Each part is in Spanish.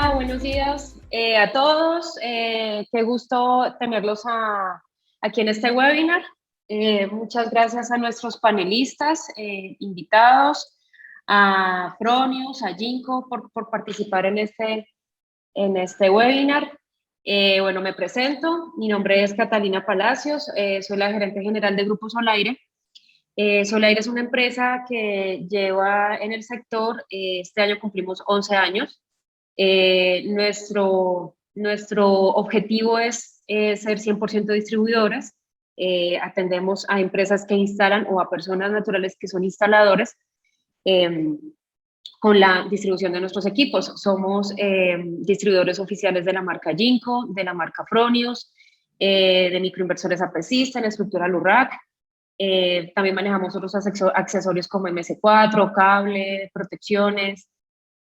Hola, buenos días a todos. Qué gusto tenerlos aquí en este webinar. Muchas gracias a nuestros panelistas, invitados, a Fronius, a Ginkgo por participar en este webinar. Bueno, me presento. Mi nombre es Catalina Palacios. Soy la gerente general de Grupo Solaire. Solaire es una empresa que lleva en el sector, este año cumplimos 11 años. Nuestro objetivo es ser 100% distribuidores. Atendemos a empresas que instalan o a personas naturales que son instaladores eh, con la distribución de nuestros equipos. Somos distribuidores oficiales de la marca Ginkgo, de la marca Fronius, de microinversores AP System, estructura Lurac. También manejamos otros accesorios como MS4, cable, protecciones,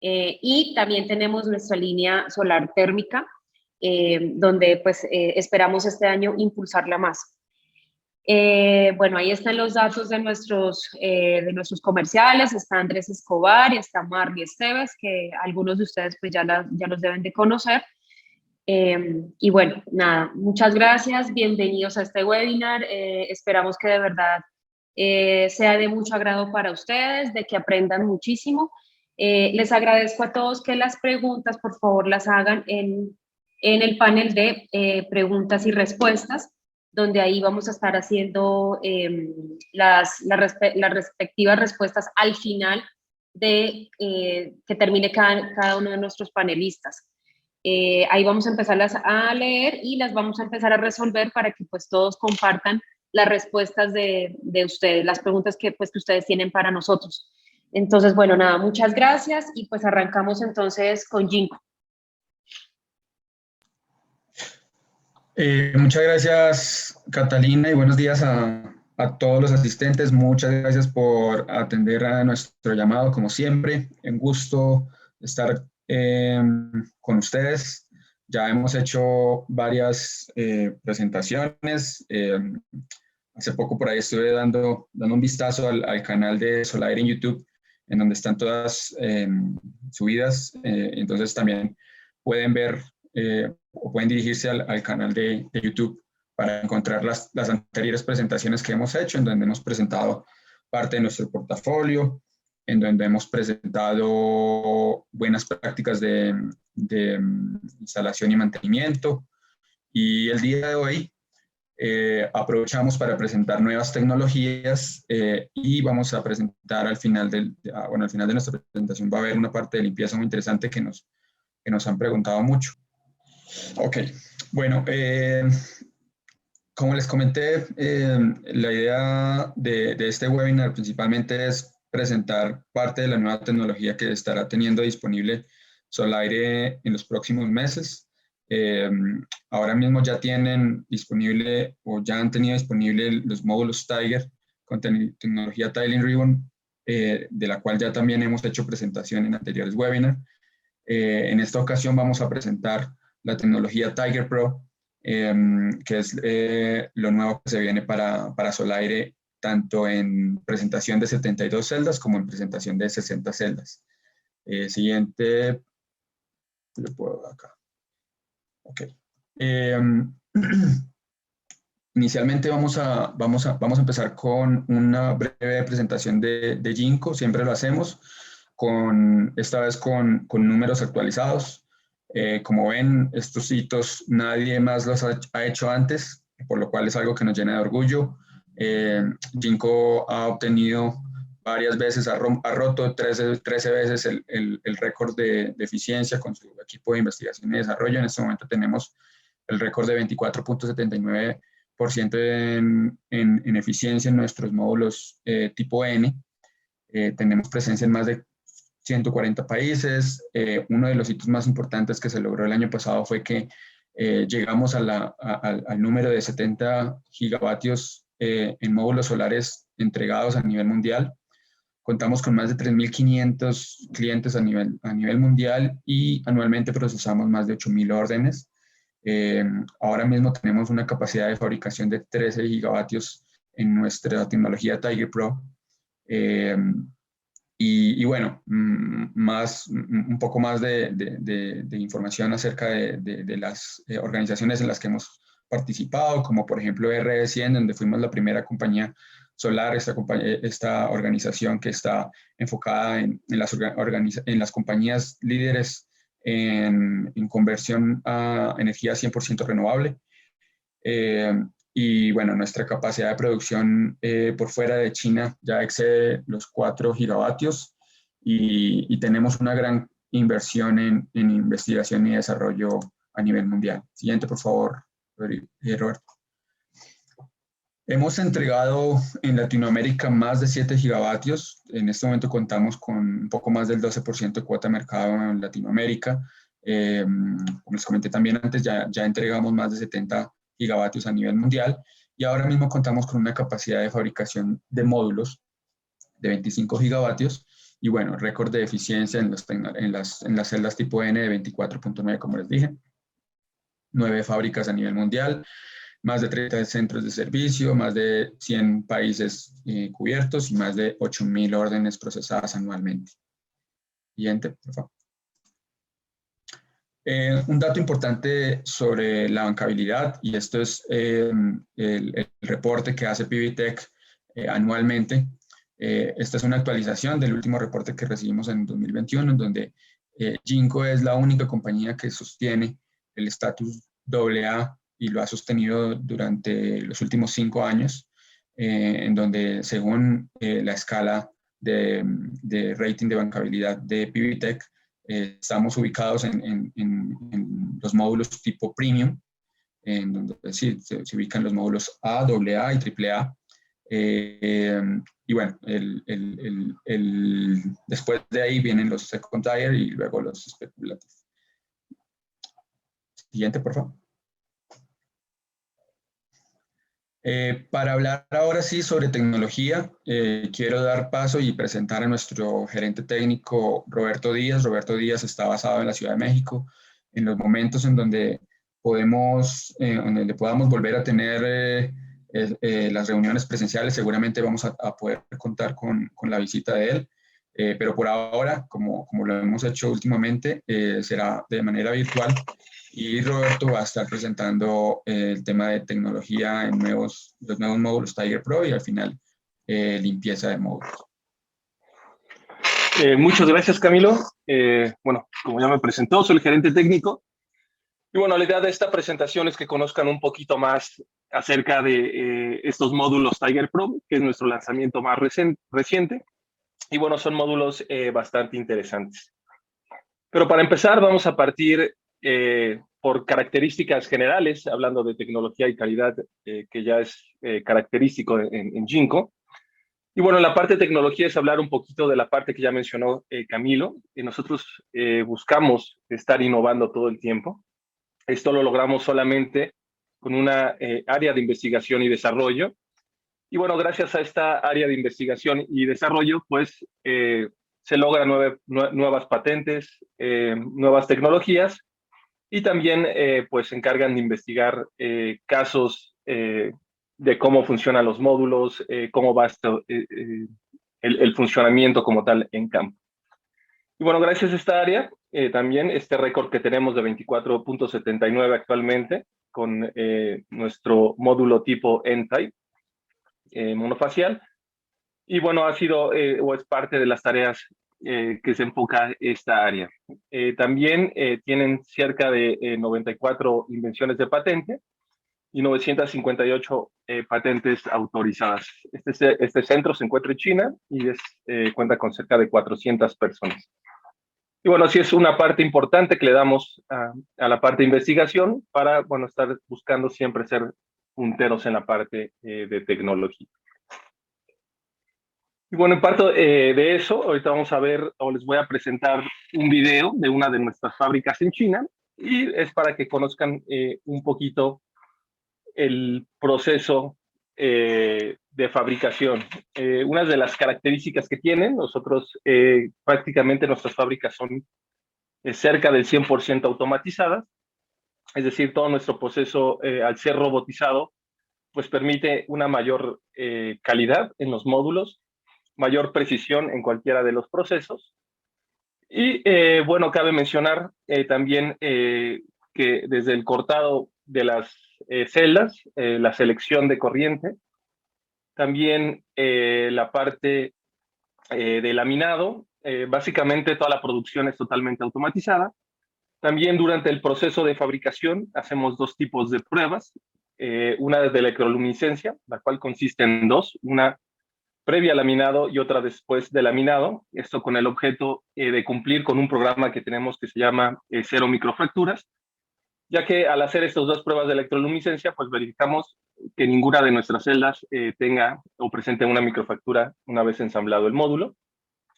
y también tenemos nuestra línea solar térmica, donde pues esperamos este año impulsarla más. Bueno, ahí están los datos de nuestros comerciales. Está Andrés Escobar y está Marley Esteves, que algunos de ustedes pues ya los deben de conocer. Y bueno, nada, muchas gracias, bienvenidos a este webinar. Esperamos que de verdad sea de mucho agrado para ustedes, de que aprendan muchísimo. Les agradezco a todos que las preguntas, por favor, las hagan en el panel de preguntas y respuestas, donde ahí vamos a estar haciendo las respectivas respuestas al final de que termine cada uno de nuestros panelistas. Ahí vamos a empezarlas a leer y las vamos a empezar a resolver para que pues todos compartan las respuestas de ustedes, las preguntas que ustedes tienen para nosotros. Entonces, bueno, nada, muchas gracias y pues arrancamos entonces con Ginkgo. Muchas gracias, Catalina, y buenos días a todos los asistentes. Muchas gracias por atender a nuestro llamado, como siempre. Un gusto estar con ustedes. Ya hemos hecho varias presentaciones. Hace poco por ahí estuve dando un vistazo al canal de Solaire en YouTube, en donde están todas subidas. Entonces también pueden ver o pueden dirigirse al canal de YouTube para encontrar las anteriores presentaciones que hemos hecho, en donde hemos presentado parte de nuestro portafolio, en donde hemos presentado buenas prácticas de instalación y mantenimiento. Y el día de hoy aprovechamos para presentar nuevas tecnologías y vamos a presentar al final al final de nuestra presentación va a haber una parte de limpieza muy interesante que nos han preguntado mucho. Ok, bueno, como les comenté, la idea de este webinar principalmente es presentar parte de la nueva tecnología que estará teniendo disponible Solaire en los próximos meses. Ahora mismo ya tienen disponible o ya han tenido disponible los módulos Tiger con tecnología Tiling Ribbon, de la cual ya también hemos hecho presentación en anteriores webinars. En esta ocasión vamos a presentar la tecnología Tiger Pro, que es lo nuevo que se viene para Solaire, tanto en presentación de 72 celdas como en presentación de 60 celdas. Siguiente, le puedo acá. Ok. Inicialmente vamos a empezar con una breve presentación de Ginkgo, siempre lo hacemos, esta vez con números actualizados. Como ven, estos hitos nadie más los ha hecho antes, por lo cual es algo que nos llena de orgullo. Ginkgo ha obtenido varias veces, ha roto 13 veces el récord de eficiencia con su equipo de investigación y desarrollo. En este momento tenemos el récord de 24.79% en eficiencia en nuestros módulos tipo N. Tenemos presencia en más de 140 países. Uno de los hitos más importantes que se logró el año pasado fue que llegamos al número de 70 gigavatios en módulos solares entregados a nivel mundial. Contamos con más de 3.500 clientes a nivel mundial y anualmente procesamos más de 8.000 órdenes. Ahora mismo tenemos una capacidad de fabricación de 13 gigavatios en nuestra tecnología Tiger Pro. Y bueno, un poco más de información acerca de las organizaciones en las que hemos participado, como por ejemplo RE100, donde fuimos la primera compañía solar, esta organización que está enfocada en las compañías líderes en conversión a energía 100% renovable. Eh, y bueno, nuestra capacidad de producción por fuera de China ya excede los 4 gigavatios y tenemos una gran inversión en investigación y desarrollo a nivel mundial. Siguiente, por favor, Roberto. Hemos entregado en Latinoamérica más de 7 gigavatios. En este momento contamos con un poco más del 12% de cuota de mercado en Latinoamérica. Como les comenté también antes, ya entregamos más de 70 gigavatios a nivel mundial y ahora mismo contamos con una capacidad de fabricación de módulos de 25 gigavatios y bueno, récord de eficiencia en las celdas tipo N de 24.9, como les dije. 9 fábricas a nivel mundial, más de 30 centros de servicio, más de 100 países cubiertos y más de 8.000 órdenes procesadas anualmente. Siguiente, por favor. Un dato importante sobre la bancabilidad, y esto es el reporte que hace PBTech anualmente. Esta es una actualización del último reporte que recibimos en 2021, en donde Ginkgo es la única compañía que sostiene el estatus AA y lo ha sostenido durante los últimos 5 años, en donde según la escala de rating de bancabilidad de PBTech, estamos ubicados en los módulos tipo premium, en donde sí, se ubican los módulos A, AA y AAA. Y bueno, después de ahí vienen los second tier y luego los especulativos. Siguiente, por favor. Para hablar ahora sí sobre tecnología, quiero dar paso y presentar a nuestro gerente técnico, Roberto Díaz. Roberto Díaz está basado en la Ciudad de México. En los momentos en donde donde podamos volver a tener las reuniones presenciales, seguramente vamos a poder contar con la visita de él. Pero por ahora, como lo hemos hecho últimamente, será de manera virtual. Y Roberto va a estar presentando el tema de tecnología en los nuevos módulos Tiger Pro y al final limpieza de módulos. Muchas gracias, Camilo. Bueno, como ya me presentó, soy el gerente técnico. Y bueno, la idea de esta presentación es que conozcan un poquito más acerca de estos módulos Tiger Pro, que es nuestro lanzamiento más reciente. Y bueno, son módulos bastante interesantes. Pero para empezar, vamos a partir por características generales, hablando de tecnología y calidad, que ya es característico en Ginkgo. Y bueno, la parte de tecnología es hablar un poquito de la parte que ya mencionó Camilo. Nosotros buscamos estar innovando todo el tiempo. Esto lo logramos solamente con una área de investigación y desarrollo. Y bueno, gracias a esta área de investigación y desarrollo, pues se logran nuevas patentes, nuevas tecnologías y también pues se encargan de investigar casos de cómo funcionan los módulos, cómo va el funcionamiento como tal en campo. Y bueno, gracias a esta área, también este récord que tenemos de 24.79 actualmente con nuestro módulo tipo N-Type monofacial. Y bueno, ha sido o es parte de las tareas que se enfoca esta área. También tienen cerca de 94 invenciones de patente y 958 patentes autorizadas. Este centro se encuentra en China y cuenta con cerca de 400 personas. Y bueno, sí es una parte importante que le damos a la parte de investigación para, bueno, estar buscando siempre ser punteros en la parte de tecnología. Y bueno, en parte de eso, ahorita vamos a ver, o les voy a presentar un video de una de nuestras fábricas en China, y es para que conozcan un poquito el proceso de fabricación. Una de las características que tienen, nosotros prácticamente nuestras fábricas son cerca del 100% automatizadas, es decir, todo nuestro proceso al ser robotizado, pues permite una mayor calidad en los módulos, mayor precisión en cualquiera de los procesos. Y bueno, cabe mencionar también que desde el cortado de las celdas, la selección de corriente, también la parte de laminado, básicamente toda la producción es totalmente automatizada. También durante el proceso de fabricación hacemos dos tipos de pruebas, una de electroluminiscencia, la cual consiste en dos, una previa al laminado y otra después del laminado, esto con el objeto de cumplir con un programa que tenemos que se llama cero microfracturas, ya que al hacer estas dos pruebas de electroluminiscencia, pues verificamos que ninguna de nuestras celdas tenga o presente una microfractura una vez ensamblado el módulo.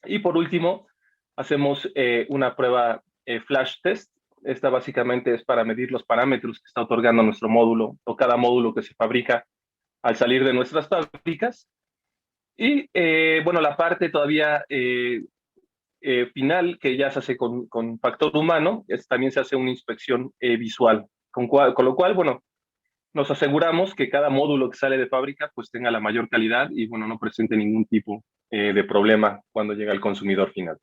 Y por último, hacemos una prueba flash test. Esta básicamente es para medir los parámetros que está otorgando nuestro módulo o cada módulo que se fabrica al salir de nuestras fábricas. Y bueno, la parte todavía final, que ya se hace con factor humano, también se hace una inspección visual, con lo cual, bueno, nos aseguramos que cada módulo que sale de fábrica pues tenga la mayor calidad y, bueno, no presente ningún tipo de problema cuando llega al consumidor final.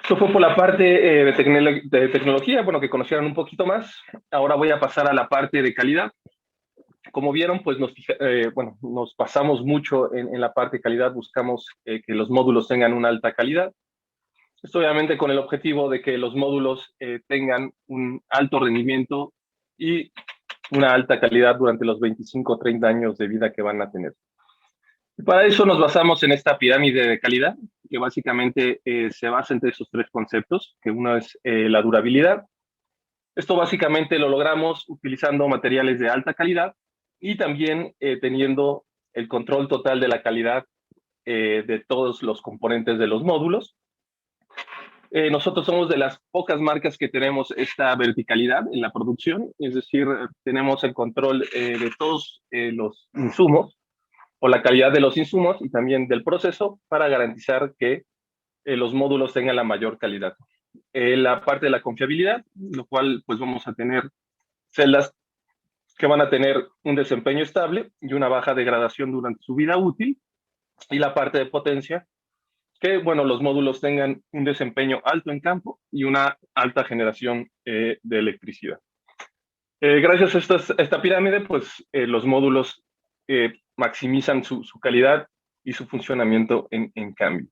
Esto fue por la parte de tecnología, bueno, que conocieran un poquito más. Ahora voy a pasar a la parte de calidad. Como vieron, pues nos pasamos mucho en la parte de calidad, buscamos que los módulos tengan una alta calidad. Esto obviamente con el objetivo de que los módulos tengan un alto rendimiento y una alta calidad durante los 25 o 30 años de vida que van a tener. Y para eso nos basamos en esta pirámide de calidad, que básicamente se basa entre esos tres conceptos, que uno es la durabilidad. Esto básicamente lo logramos utilizando materiales de alta calidad y también teniendo el control total de la calidad de todos los componentes de los módulos. Nosotros somos de las pocas marcas que tenemos esta verticalidad en la producción, es decir, tenemos el control de todos los insumos o la calidad de los insumos y también del proceso para garantizar que los módulos tengan la mayor calidad. La parte de la confiabilidad, lo cual pues vamos a tener celdas que van a tener un desempeño estable y una baja degradación durante su vida útil, y la parte de potencia, que bueno, los módulos tengan un desempeño alto en campo y una alta generación de electricidad. Gracias a esta pirámide, pues los módulos maximizan su calidad y su funcionamiento en cambio.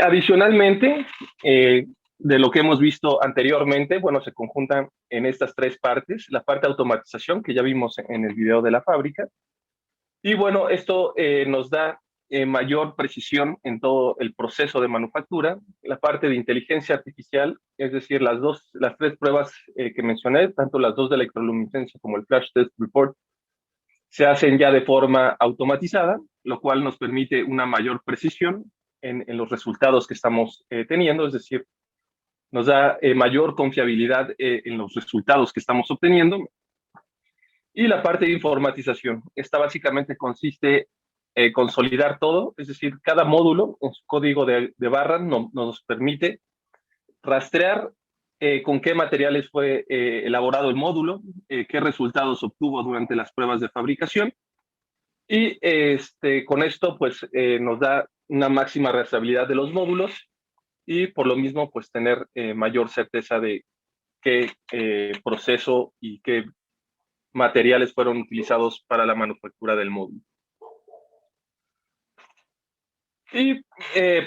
Adicionalmente, de lo que hemos visto anteriormente, bueno, se conjuntan en estas tres partes, la parte de automatización, que ya vimos en el video de la fábrica, y bueno, esto nos da mayor precisión en todo el proceso de manufactura, la parte de inteligencia artificial, es decir, las tres pruebas que mencioné, tanto las dos de electroluminiscencia como el flash test report, se hacen ya de forma automatizada, lo cual nos permite una mayor precisión en los resultados que estamos teniendo, es decir, nos da mayor confiabilidad en los resultados que estamos obteniendo. Y la parte de informatización, esta básicamente consiste en consolidar todo, es decir, cada módulo en su código de barra nos permite rastrear con qué materiales fue elaborado el módulo, qué resultados obtuvo durante las pruebas de fabricación, y con esto pues nos da una máxima rastreabilidad de los módulos y por lo mismo pues tener mayor certeza de qué proceso y qué materiales fueron utilizados para la manufactura del módulo. Y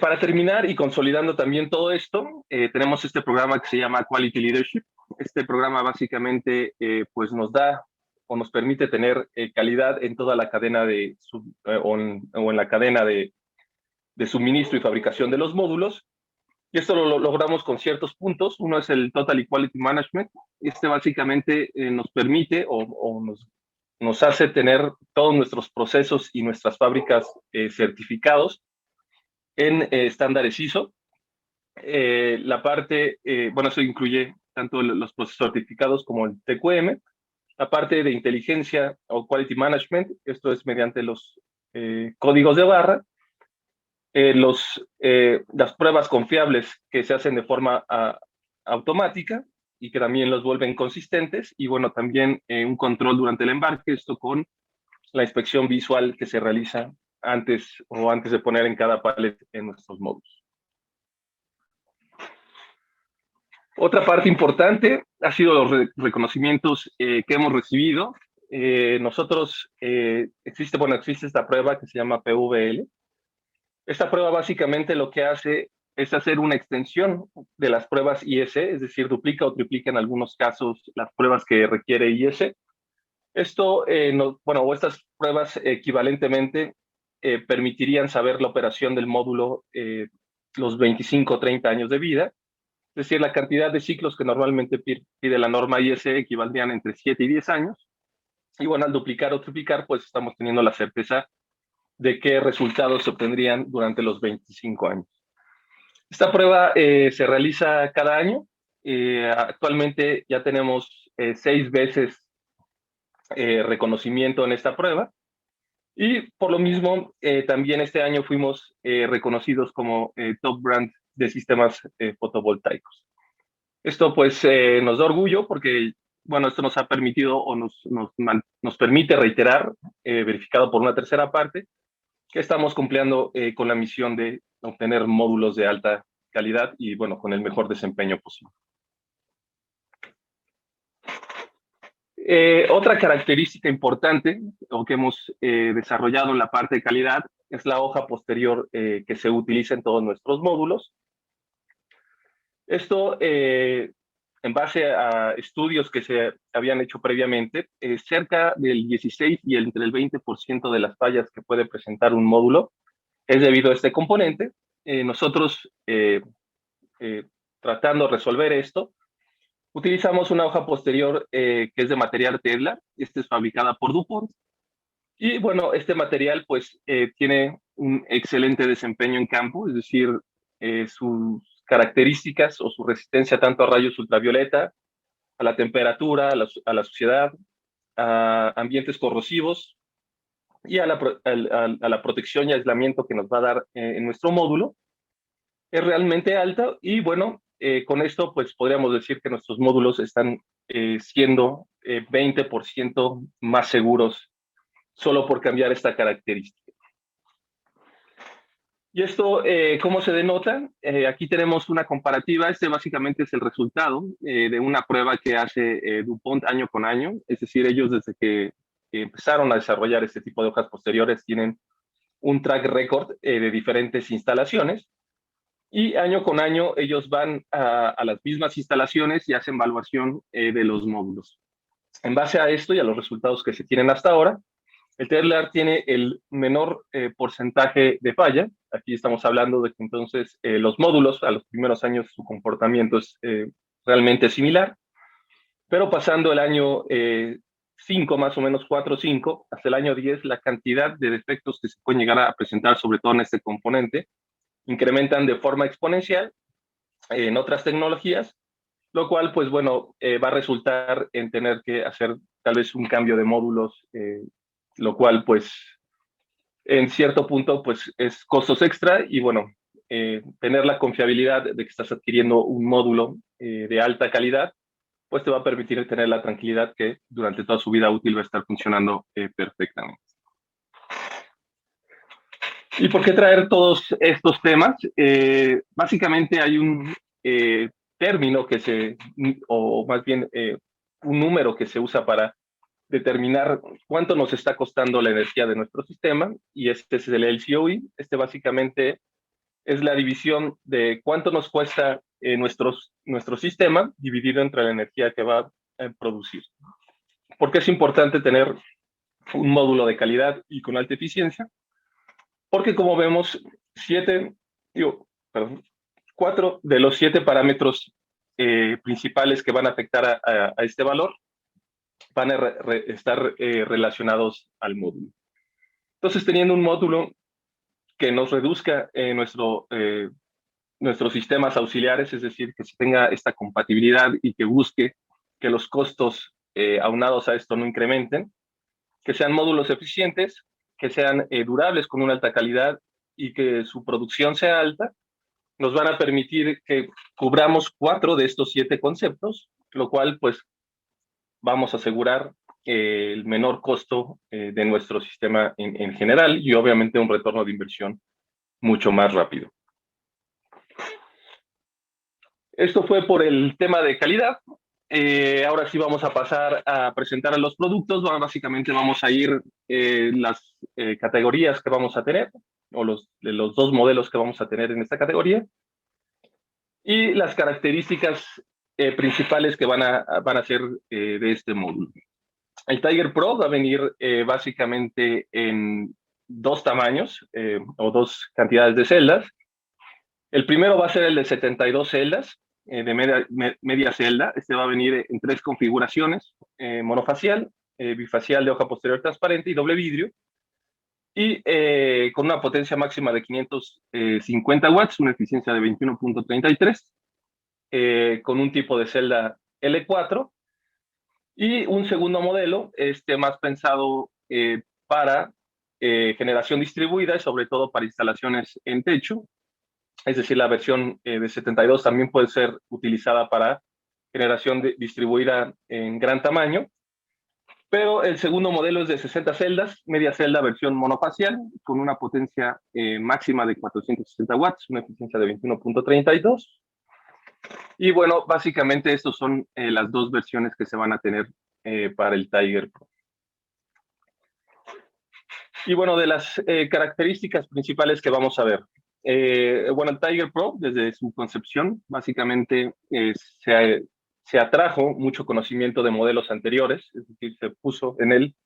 para terminar y consolidando también todo esto, tenemos este programa que se llama Quality Leadership. Este programa básicamente pues nos da o nos permite tener calidad en toda la cadena o en la cadena de suministro y fabricación de los módulos. Y esto lo logramos con ciertos puntos. Uno es el Total Equality Management. Este básicamente nos permite o nos hace tener todos nuestros procesos y nuestras fábricas certificados en estándares ISO. La parte, bueno, eso incluye tanto los procesos certificados como el TQM. La parte de inteligencia o Quality Management, esto es mediante los códigos de barra. Las pruebas confiables que se hacen de forma automática y que también los vuelven consistentes, y bueno, también un control durante el embarque, esto con la inspección visual que se realiza antes de poner en cada pallet en nuestros módulos. Otra parte importante ha sido los reconocimientos que hemos recibido. Existe esta prueba que se llama PVL. Esta prueba básicamente lo que hace es hacer una extensión de las pruebas IS, es decir, duplica o triplica en algunos casos las pruebas que requiere IS. Esto, estas pruebas equivalentemente permitirían saber la operación del módulo los 25 o 30 años de vida, es decir, la cantidad de ciclos que normalmente pide la norma IS equivaldrían entre 7 y 10 años. Y bueno, al duplicar o triplicar, pues estamos teniendo la certeza de qué resultados se obtendrían durante los 25 años. Esta prueba se realiza cada año. Actualmente ya tenemos 6 veces reconocimiento en esta prueba. Y por lo mismo, también este año fuimos reconocidos como Top Brand de sistemas fotovoltaicos. Esto pues nos da orgullo porque, bueno, esto nos ha permitido o nos permite reiterar, verificado por una tercera parte, que estamos cumpliendo con la misión de obtener módulos de alta calidad y, bueno, con el mejor desempeño posible. Otra característica importante o que hemos desarrollado en la parte de calidad es la hoja posterior que se utiliza en todos nuestros módulos. Esto, en base a estudios que se habían hecho previamente, cerca del 16 y entre el 20% de las fallas que puede presentar un módulo es debido a este componente. Nosotros, tratando de resolver esto, utilizamos una hoja posterior que es de material Tedlar. Esta es fabricada por DuPont. Y bueno, este material pues tiene un excelente desempeño en campo, es decir, sus características o su resistencia tanto a rayos ultravioleta, a la temperatura, a la suciedad, a ambientes corrosivos y a la protección y aislamiento que nos va a dar en nuestro módulo, es realmente alta. Y bueno, con esto pues podríamos decir que nuestros módulos están siendo 20% más seguros solo por cambiar esta característica. ¿Y esto cómo se denota? Aquí tenemos una comparativa. Este básicamente es el resultado de una prueba que hace DuPont año con año. Es decir, ellos desde que empezaron a desarrollar este tipo de hojas posteriores tienen un track record de diferentes instalaciones. Y año con año ellos van a las mismas instalaciones y hacen evaluación de los módulos. En base a esto y a los resultados que se tienen hasta ahora, el Tedlar tiene el menor porcentaje de falla. Aquí estamos hablando de que entonces los módulos a los primeros años su comportamiento es realmente similar, pero pasando el año 5, más o menos 4 o 5, hasta el año 10, la cantidad de defectos que se pueden llegar a presentar, sobre todo en este componente, incrementan de forma exponencial en otras tecnologías, lo cual, pues bueno, va a resultar en tener que hacer tal vez un cambio de módulos, lo cual, pues, en cierto punto, pues, es costos extra y, bueno, tener la confiabilidad de que estás adquiriendo un módulo de alta calidad, pues te va a permitir tener la tranquilidad que durante toda su vida útil va a estar funcionando perfectamente. ¿Y por qué traer todos estos temas? Básicamente hay un término o más bien un número que se usa para determinar cuánto nos está costando la energía de nuestro sistema, y este es el LCOE. Este básicamente es la división de cuánto nos cuesta nuestro sistema dividido entre la energía que va a producir. ¿Por qué es importante tener un módulo de calidad y con alta eficiencia? Porque como vemos, 4 de los 7 parámetros principales que van a afectar a este valor van a estar relacionados al módulo. Entonces, teniendo un módulo que nos reduzca nuestros sistemas auxiliares, es decir, que se tenga esta compatibilidad y que busque que los costos aunados a esto no incrementen, que sean módulos eficientes, que sean durables con una alta calidad y que su producción sea alta, nos van a permitir que cubramos 4 de estos 7 conceptos lo cual pues vamos a asegurar el menor costo de nuestro sistema en general y obviamente un retorno de inversión mucho más rápido. Esto fue por el tema de calidad. Ahora sí vamos a pasar a presentar a los productos. Básicamente vamos a ir las categorías que vamos a tener, o los dos modelos que vamos a tener en esta categoría, y las características principales que van a ser de este módulo. El Tiger Pro va a venir básicamente en dos tamaños o dos cantidades de celdas. El primero va a ser el de 72 celdas de media celda. Este va a venir en tres configuraciones: monofacial, bifacial de hoja posterior transparente y doble vidrio. Y con una potencia máxima de 550 watts, una eficiencia de 21.33, con un tipo de celda L4. Y un segundo modelo, más pensado para generación distribuida y sobre todo para instalaciones en techo. Es decir, la versión de 72 también puede ser utilizada para generación distribuida en gran tamaño. Pero el segundo modelo es de 60 celdas, media celda versión monofacial, con una potencia máxima de 460 watts, una eficiencia de 21.32. Y bueno, básicamente estos son las dos versiones que se van a tener para el Tiger Pro. Y bueno, de las características principales que vamos a ver. Bueno, el Tiger Pro, desde su concepción, básicamente se atrajo mucho conocimiento de modelos anteriores, es decir, se puso en él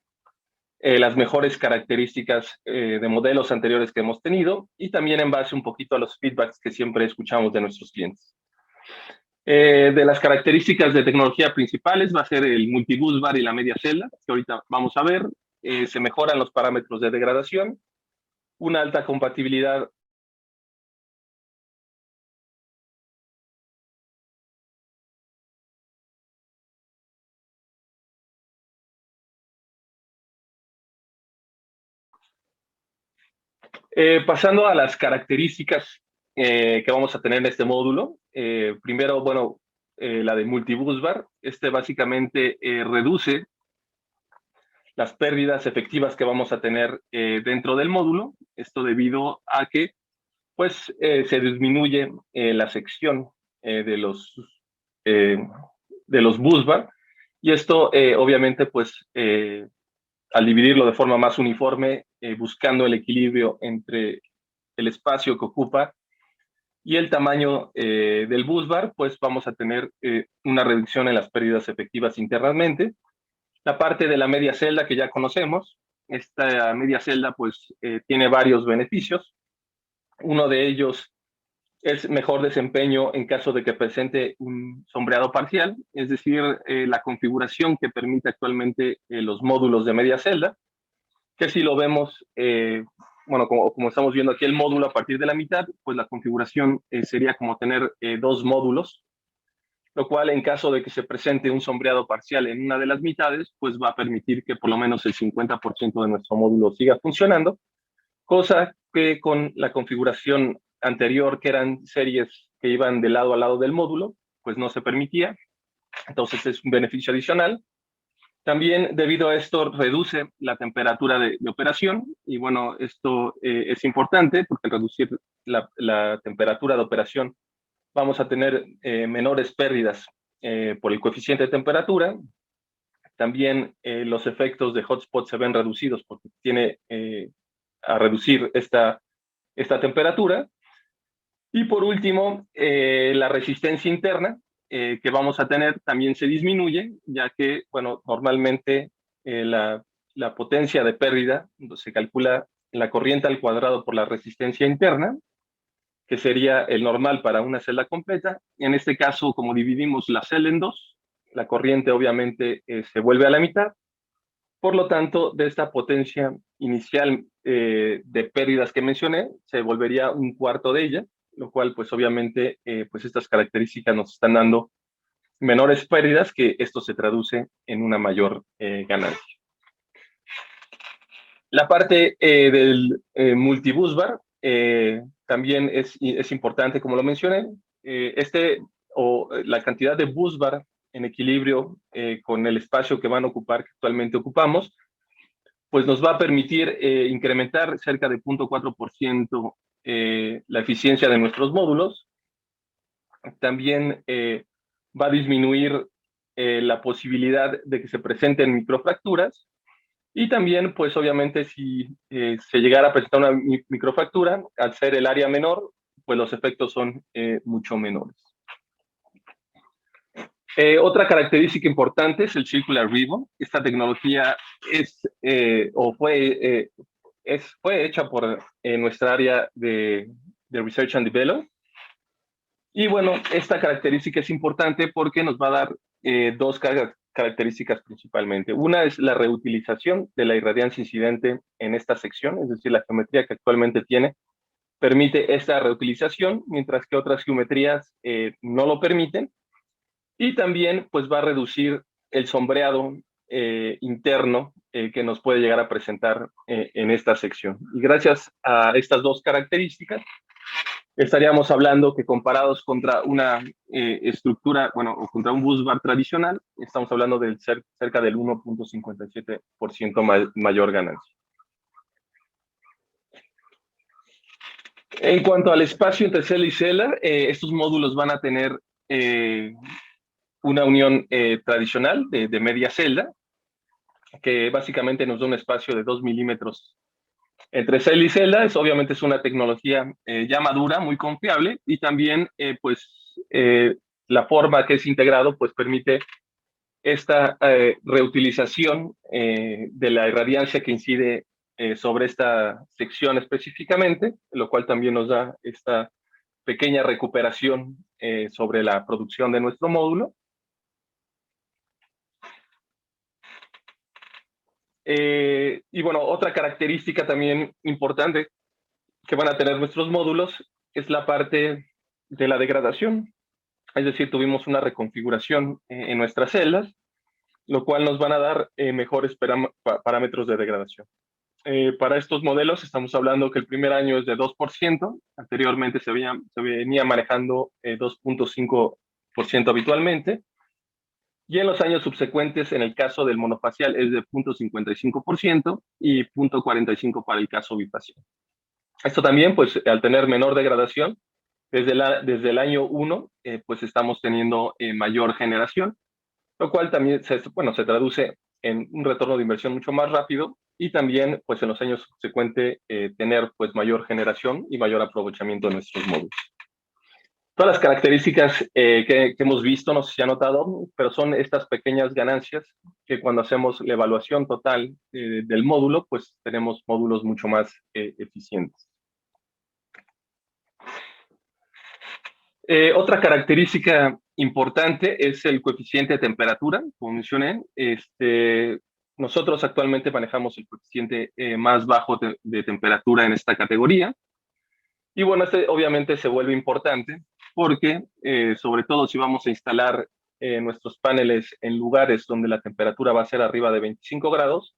las mejores características de modelos anteriores que hemos tenido y también en base un poquito a los feedbacks que siempre escuchamos de nuestros clientes. De las características de tecnología principales va a ser el multibus bar y la media celda, que ahorita vamos a ver. Se mejoran los parámetros de degradación, una alta compatibilidad pasando a las características que vamos a tener en este módulo. Primero, bueno, la de multibus bar. Básicamente reduce las pérdidas efectivas que vamos a tener dentro del módulo. Esto debido a que pues, se disminuye la sección de los bus bar. Y esto obviamente pues al dividirlo de forma más uniforme, buscando el equilibrio entre el espacio que ocupa y el tamaño del bus bar, pues vamos a tener una reducción en las pérdidas efectivas internamente. La parte de la media celda que ya conocemos, esta media celda pues tiene varios beneficios. Uno de ellos es mejor desempeño en caso de que presente un sombreado parcial, es decir, la configuración que permite actualmente los módulos de media celda, que si lo vemos, bueno, como estamos viendo aquí el módulo a partir de la mitad, pues la configuración sería como tener dos módulos, lo cual en caso de que se presente un sombreado parcial en una de las mitades, pues va a permitir que por lo menos el 50% de nuestro módulo siga funcionando, cosa que con la configuración anterior, que eran series que iban de lado a lado del módulo, pues no se permitía. Entonces es un beneficio adicional. También debido a esto reduce la temperatura de operación y bueno, esto es importante porque al reducir la temperatura de operación vamos a tener menores pérdidas por el coeficiente de temperatura. También los efectos de hotspot se ven reducidos porque tiene a reducir esta temperatura. Y por último, la resistencia interna que vamos a tener también se disminuye, ya que, bueno, normalmente la potencia de pérdida se calcula la corriente al cuadrado por la resistencia interna, que sería el normal para una celda completa. En este caso, como dividimos la celda en dos, la corriente obviamente se vuelve a la mitad. Por lo tanto, de esta potencia inicial de pérdidas que mencioné, se volvería un cuarto de ella, lo cual, pues obviamente, pues estas características nos están dando menores pérdidas, que esto se traduce en una mayor ganancia. La parte del multibus bar también es importante, como lo mencioné. La cantidad de bus bar en equilibrio con el espacio que van a ocupar, que actualmente ocupamos, pues nos va a permitir incrementar cerca de 0.4% la eficiencia de nuestros módulos. También va a disminuir la posibilidad de que se presenten microfracturas. Y también, pues obviamente, si se llegara a presentar una microfractura, al ser el área menor, pues los efectos son mucho menores. Otra característica importante es el Circular Ribbon. Esta tecnología fue hecha por nuestra área de Research and Development. Y bueno, esta característica es importante porque nos va a dar dos características principalmente. Una es la reutilización de la irradiancia incidente en esta sección, es decir, la geometría que actualmente tiene permite esta reutilización, mientras que otras geometrías no lo permiten. Y también pues va a reducir el sombreado interno que nos puede llegar a presentar en esta sección. Y gracias a estas dos características, estaríamos hablando que comparados contra una estructura, bueno, o contra un bus bar tradicional, estamos hablando de cerca del 1.57% mayor ganancia. En cuanto al espacio entre celda y celda, estos módulos van a tener una unión tradicional de media celda, que básicamente nos da un espacio de 2 milímetros entre celda y celda. Obviamente es una tecnología ya madura, muy confiable, y también la forma que es integrado pues permite esta reutilización de la irradiancia que incide sobre esta sección específicamente, lo cual también nos da esta pequeña recuperación sobre la producción de nuestro módulo. Y bueno, otra característica también importante que van a tener nuestros módulos es la parte de la degradación. Es decir, tuvimos una reconfiguración en nuestras celdas, lo cual nos van a dar mejores parámetros de degradación. Para estos modelos estamos hablando que el primer año es de 2%, anteriormente se venía manejando 2.5% habitualmente, y en los años subsecuentes, en el caso del monofacial, es de 0.55% y 0.45% para el caso bifacial. Esto también, pues, al tener menor degradación, desde el año 1, pues estamos teniendo mayor generación, lo cual también se traduce en un retorno de inversión mucho más rápido y también, pues, en los años subsecuentes, tener, pues, mayor generación y mayor aprovechamiento de nuestros módulos. Todas las características que hemos visto, no sé si ha notado, pero son estas pequeñas ganancias que cuando hacemos la evaluación total del módulo, pues tenemos módulos mucho más eficientes. Otra característica importante es el coeficiente de temperatura, como mencioné. Nosotros actualmente manejamos el coeficiente más bajo de temperatura en esta categoría. Y bueno, obviamente se vuelve importante porque, sobre todo si vamos a instalar nuestros paneles en lugares donde la temperatura va a ser arriba de 25 grados,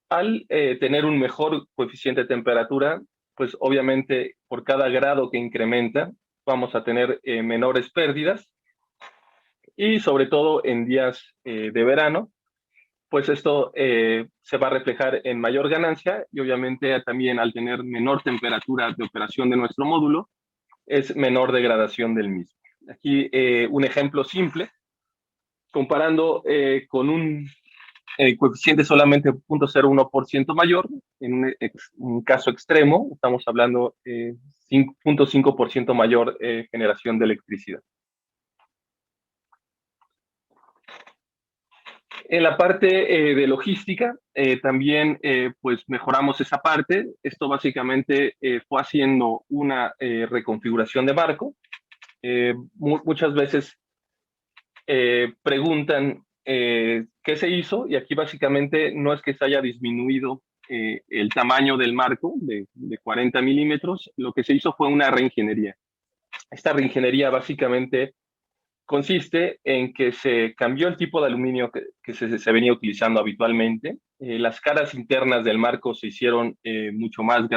al tener un mejor coeficiente de temperatura, pues obviamente por cada grado que incrementa, vamos a tener menores pérdidas y sobre todo en días de verano, pues esto se va a reflejar en mayor ganancia y obviamente también al tener menor temperatura de operación de nuestro módulo, es menor degradación del mismo. Aquí un ejemplo simple, comparando con un coeficiente solamente 0.01% mayor, en un caso extremo, estamos hablando 0.5% mayor generación de electricidad. En la parte de logística, también pues mejoramos esa parte. Esto básicamente fue haciendo una reconfiguración de barco. Muchas veces preguntan qué se hizo, y aquí básicamente no es que se haya disminuido el tamaño del marco de 40 milímetros, lo que se hizo fue una reingeniería. Esta reingeniería básicamente consiste en que se cambió el tipo de aluminio que se venía utilizando habitualmente. Las caras internas del marco se hicieron mucho más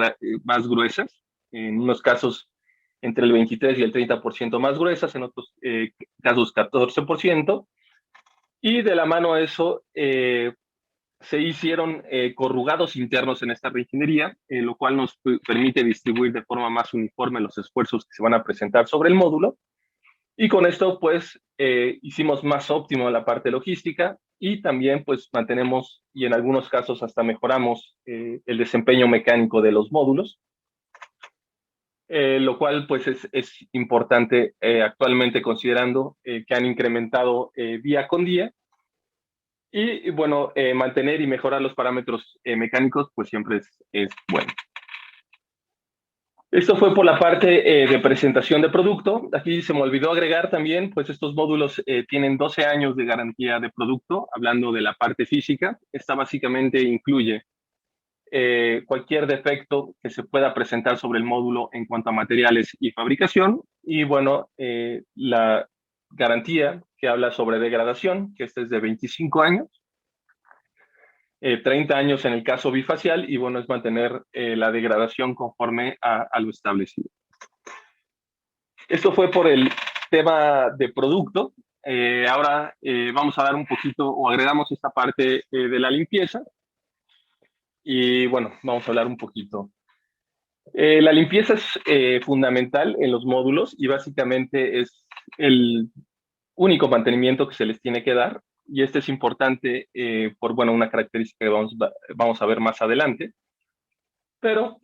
gruesas. En unos casos entre el 23 y el 30% más gruesas, en otros casos 14%. Y de la mano a eso, se hicieron corrugados internos en esta reingeniería, lo cual nos permite distribuir de forma más uniforme los esfuerzos que se van a presentar sobre el módulo. Y con esto, pues, hicimos más óptimo la parte logística y también, pues, mantenemos y en algunos casos hasta mejoramos el desempeño mecánico de los módulos, lo cual, pues, es importante actualmente considerando que han incrementado día con día. Y bueno, mantener y mejorar los parámetros mecánicos, pues siempre es bueno. Esto fue por la parte de presentación de producto. Aquí se me olvidó agregar también, pues estos módulos tienen 12 años de garantía de producto, hablando de la parte física. Esta básicamente incluye cualquier defecto que se pueda presentar sobre el módulo en cuanto a materiales y fabricación. Y bueno, la garantía que habla sobre degradación, que esta es de 25 años. 30 años en el caso bifacial y bueno, es mantener la degradación conforme a lo establecido. Esto fue por el tema de producto. Ahora vamos a dar un poquito o agregamos esta parte de la limpieza y bueno, vamos a hablar un poquito. La limpieza es fundamental en los módulos y básicamente es el único mantenimiento que se les tiene que dar. Y este es importante por, bueno, una característica que vamos a ver más adelante. Pero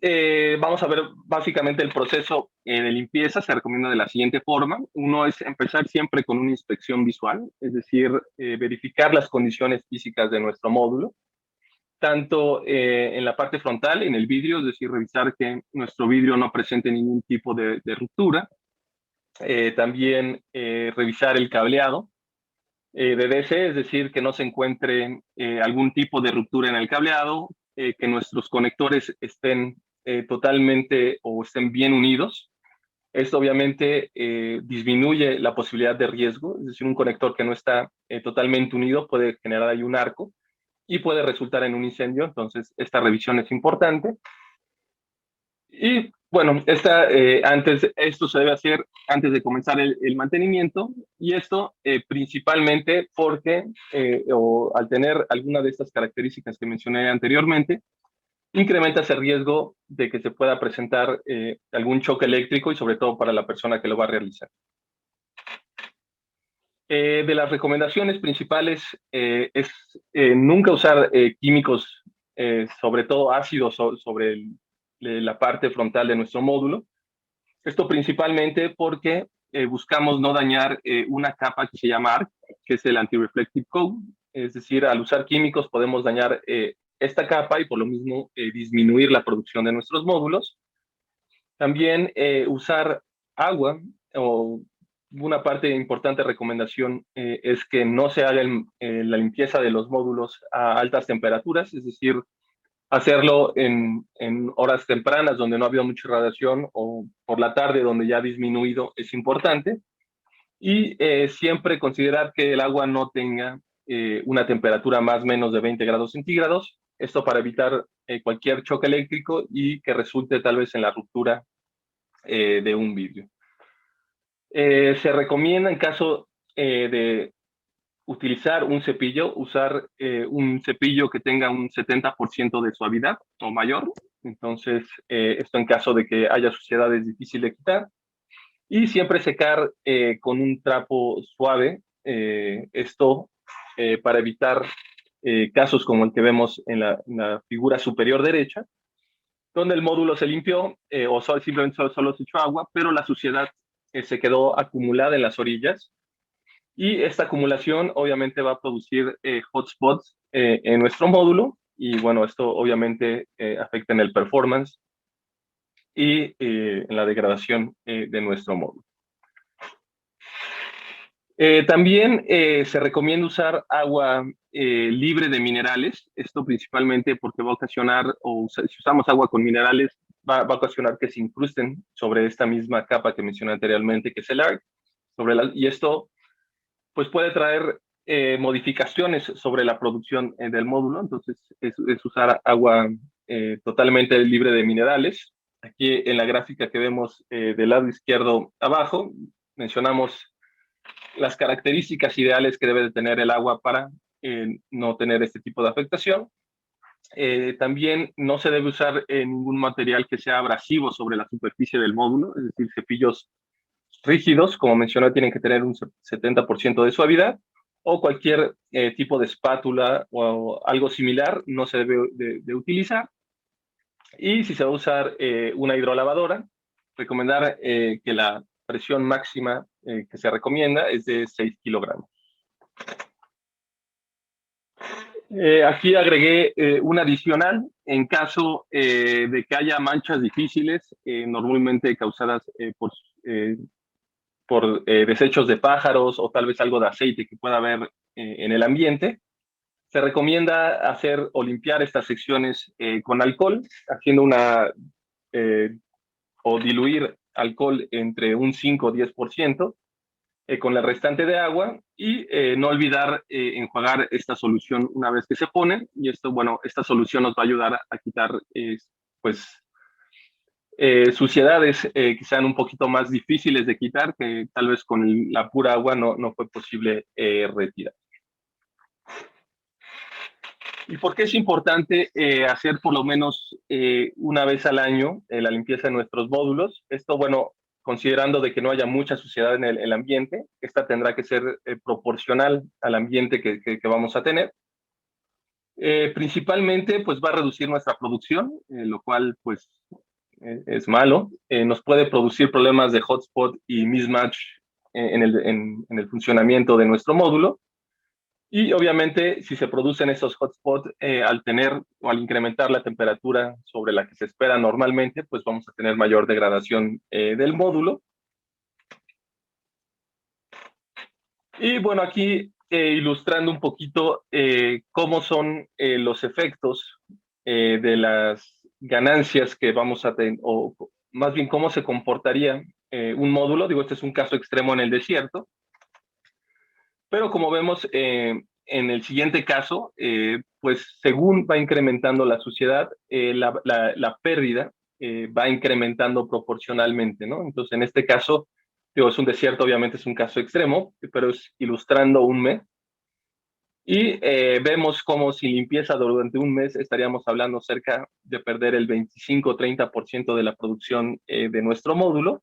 vamos a ver básicamente el proceso de limpieza. Se recomienda de la siguiente forma. Uno es empezar siempre con una inspección visual, es decir, verificar las condiciones físicas de nuestro módulo, tanto en la parte frontal, en el vidrio, es decir, revisar que nuestro vidrio no presente ningún tipo de ruptura. También revisar el cableado de DC, es decir, que no se encuentre algún tipo de ruptura en el cableado, que nuestros conectores estén totalmente o estén bien unidos. Esto obviamente disminuye la posibilidad de riesgo, es decir, un conector que no está totalmente unido puede generar ahí un arco y puede resultar en un incendio, entonces esta revisión es importante. Y bueno, esto se debe hacer antes de comenzar el mantenimiento y esto principalmente porque o al tener alguna de estas características que mencioné anteriormente, incrementa ese riesgo de que se pueda presentar algún choque eléctrico y sobre todo para la persona que lo va a realizar. De las recomendaciones principales es nunca usar químicos, sobre todo ácidos, sobre la parte frontal de nuestro módulo. Esto principalmente porque buscamos no dañar una capa que se llama ARC, que es el Anti-Reflective Coat. Es decir, al usar químicos podemos dañar esta capa y por lo mismo disminuir la producción de nuestros módulos. También usar agua o una parte importante recomendación es que no se haga la limpieza de los módulos a altas temperaturas, es decir, hacerlo en horas tempranas donde no ha habido mucha radiación o por la tarde donde ya ha disminuido es importante. Y siempre considerar que el agua no tenga una temperatura más o menos de 20 grados centígrados. Esto para evitar cualquier choque eléctrico y que resulte tal vez en la ruptura de un vidrio. Se recomienda en caso de utilizar un cepillo, usar un cepillo que tenga un 70% de suavidad o mayor. Entonces, esto en caso de que haya suciedad es difícil de quitar. Y siempre secar con un trapo suave, esto para evitar casos como el que vemos en la figura superior derecha, donde el módulo se limpió o simplemente solo se echó agua, pero la suciedad se quedó acumulada en las orillas. Y esta acumulación obviamente va a producir hotspots en nuestro módulo y bueno, esto obviamente afecta en el performance y en la degradación de nuestro módulo. También se recomienda usar agua libre de minerales, esto principalmente porque va a ocasionar, si usamos agua con minerales, va a ocasionar que se incrusten sobre esta misma capa que mencioné anteriormente, que es el ARC, y esto pues puede traer modificaciones sobre la producción del módulo, entonces es usar agua totalmente libre de minerales. Aquí en la gráfica que vemos del lado izquierdo abajo, mencionamos las características ideales que debe de tener el agua para no tener este tipo de afectación. También no se debe usar ningún material que sea abrasivo sobre la superficie del módulo, es decir, cepillos rígidos, como mencioné, tienen que tener un 70% de suavidad, o cualquier tipo de espátula o algo similar no se debe de utilizar. Y si se va a usar una hidrolavadora, recomendar que la presión máxima que se recomienda es de 6 kilogramos. Aquí agregué un adicional en caso de que haya manchas difíciles, normalmente causadas por desechos de pájaros o tal vez algo de aceite que pueda haber en el ambiente. Se recomienda hacer o limpiar estas secciones con alcohol, haciendo o diluir alcohol entre un 5 o 10%, con el restante de agua y no olvidar enjuagar esta solución una vez que se pone. Y esto, bueno, esta solución nos va a ayudar a quitar pues suciedades que sean un poquito más difíciles de quitar, que tal vez con la pura agua no fue posible retirar. ¿Y por qué es importante hacer por lo menos una vez al año la limpieza de nuestros módulos? Esto, bueno, considerando de que no haya mucha suciedad en el ambiente, esta tendrá que ser proporcional al ambiente que vamos a tener. Principalmente, pues va a reducir nuestra producción, lo cual, pues, es malo. Nos puede producir problemas de hotspot y mismatch en el funcionamiento de nuestro módulo. Y obviamente, si se producen esos hotspots, al tener o al incrementar la temperatura sobre la que se espera normalmente, pues vamos a tener mayor degradación del módulo. Y bueno, aquí ilustrando un poquito cómo son los efectos de las ganancias que vamos a tener, o más bien cómo se comportaría un módulo. Digo, este es un caso extremo en el desierto. Pero como vemos en el siguiente caso, pues según va incrementando la suciedad, la pérdida va incrementando proporcionalmente, ¿no? Entonces, en este caso, digo, es un desierto, obviamente es un caso extremo, pero es ilustrando un mes. Y vemos como sin limpieza durante un mes estaríamos hablando cerca de perder el 25-30% de la producción de nuestro módulo.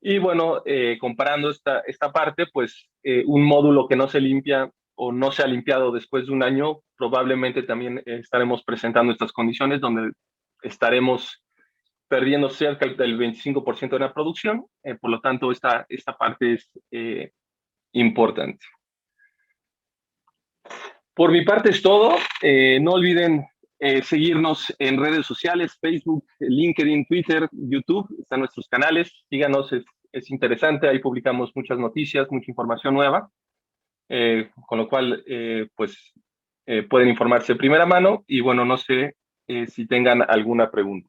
Y bueno, comparando esta parte, pues un módulo que no se limpia o no se ha limpiado después de un año, probablemente también estaremos presentando estas condiciones donde estaremos perdiendo cerca del 25% de la producción. Por lo tanto, esta parte es importante. Por mi parte es todo. No olviden seguirnos en redes sociales, Facebook, LinkedIn, Twitter, YouTube. Están nuestros canales. Síganos, es interesante. Ahí publicamos muchas noticias, mucha información nueva. Con lo cual, pues, pueden informarse de primera mano. Y bueno, no sé si tengan alguna pregunta.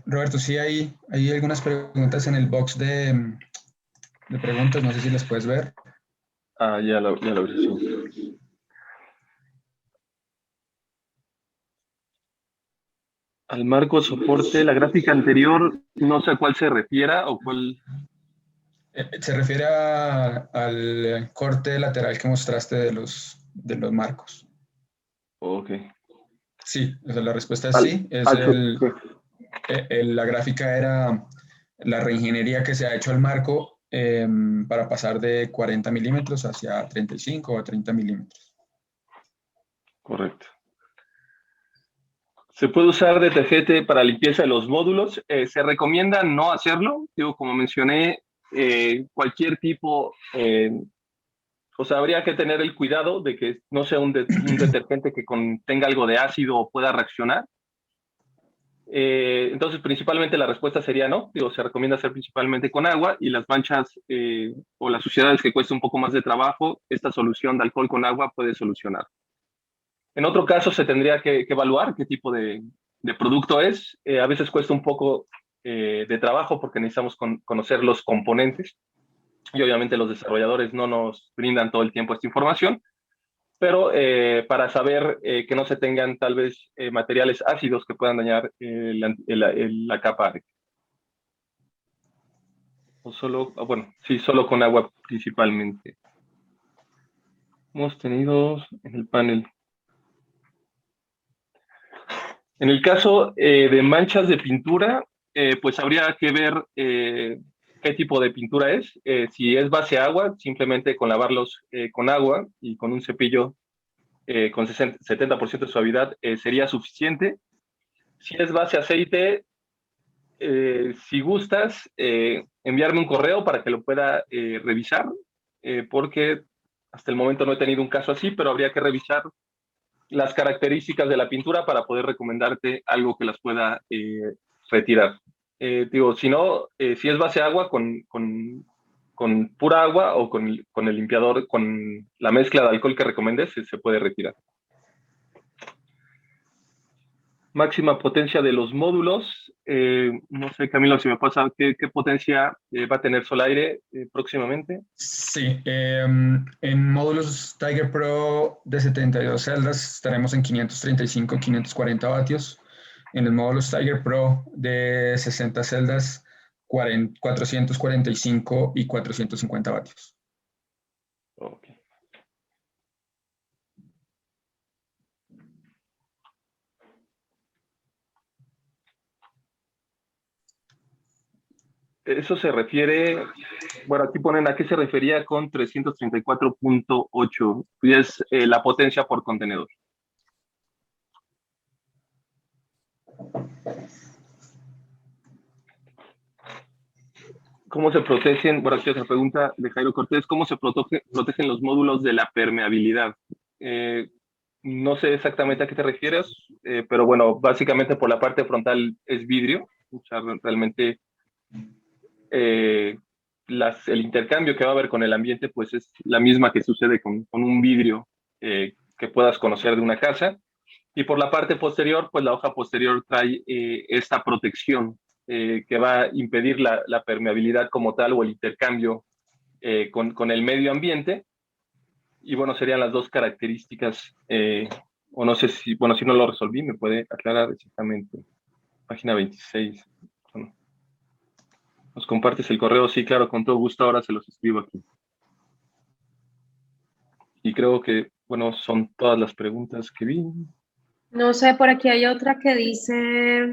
Roberto, sí hay algunas preguntas en el box de preguntas, no sé si las puedes ver. Ah, ya lo vi. Sí. Al marco soporte, la gráfica anterior, no sé a cuál se refiera o cuál... Se refiere al corte lateral que mostraste de los marcos. Ok. Sí, o sea, la respuesta es sí. La gráfica era la reingeniería que se ha hecho al marco para pasar de 40 milímetros hacia 35 o 30 milímetros. Correcto. ¿Se puede usar detergente para limpieza de los módulos? Se recomienda no hacerlo. Digo, como mencioné, cualquier tipo, o sea, habría que tener el cuidado de que no sea un detergente que contenga algo de ácido o pueda reaccionar. Entonces, principalmente la respuesta sería no. Digo, se recomienda hacer principalmente con agua, y las manchas o las suciedades que cuesta un poco más de trabajo, esta solución de alcohol con agua puede solucionar. En otro caso, se tendría que evaluar qué tipo de de producto es. A veces cuesta un poco de trabajo porque necesitamos conocer los componentes y obviamente los desarrolladores no nos brindan todo el tiempo esta información, pero para saber que no se tengan tal vez materiales ácidos que puedan dañar la capa. O solo, bueno, sí, solo con agua principalmente. Hemos tenido en el panel. En el caso de manchas de pintura, pues habría que ver qué tipo de pintura es. Si es base agua, simplemente con lavarlos con agua y con un cepillo con 70% de suavidad sería suficiente. Si es base aceite, si gustas, enviarme un correo para que lo pueda revisar, porque hasta el momento no he tenido un caso así, pero habría que revisar las características de la pintura para poder recomendarte algo que las pueda retirar. Digo, si no, si es base agua, con pura agua o con el limpiador, con la mezcla de alcohol que recomendes, se puede retirar. Máxima potencia de los módulos. No sé, Camilo, si me pasa, ¿qué potencia va a tener Solaire próximamente? Sí, en módulos Tiger Pro de 72 celdas estaremos en 535, 540 vatios. En los módulos Tiger Pro de 60 celdas, 445 y 450 vatios. Okay. Eso se refiere, bueno, aquí ponen a qué se refería con 334.8, y es la potencia por contenedor. ¿Cómo se protegen? Bueno, aquí otra pregunta de Jairo Cortés. ¿Cómo se protegen los módulos de la permeabilidad? No sé exactamente a qué te refieres, pero bueno, básicamente por la parte frontal es vidrio. O sea, realmente el intercambio que va a haber con el ambiente pues es la misma que sucede con un vidrio que puedas conocer de una casa. Y por la parte posterior, pues la hoja posterior trae esta protección que va a impedir la permeabilidad como tal o el intercambio con el medio ambiente. Y bueno, serían las dos características, o no sé si, bueno, si no lo resolví, me puede aclarar exactamente. Página 26. Bueno, ¿nos compartes el correo? Sí, claro, con todo gusto, ahora se los escribo aquí. Y creo que, bueno, son todas las preguntas que vi. No sé, por aquí hay otra que dice,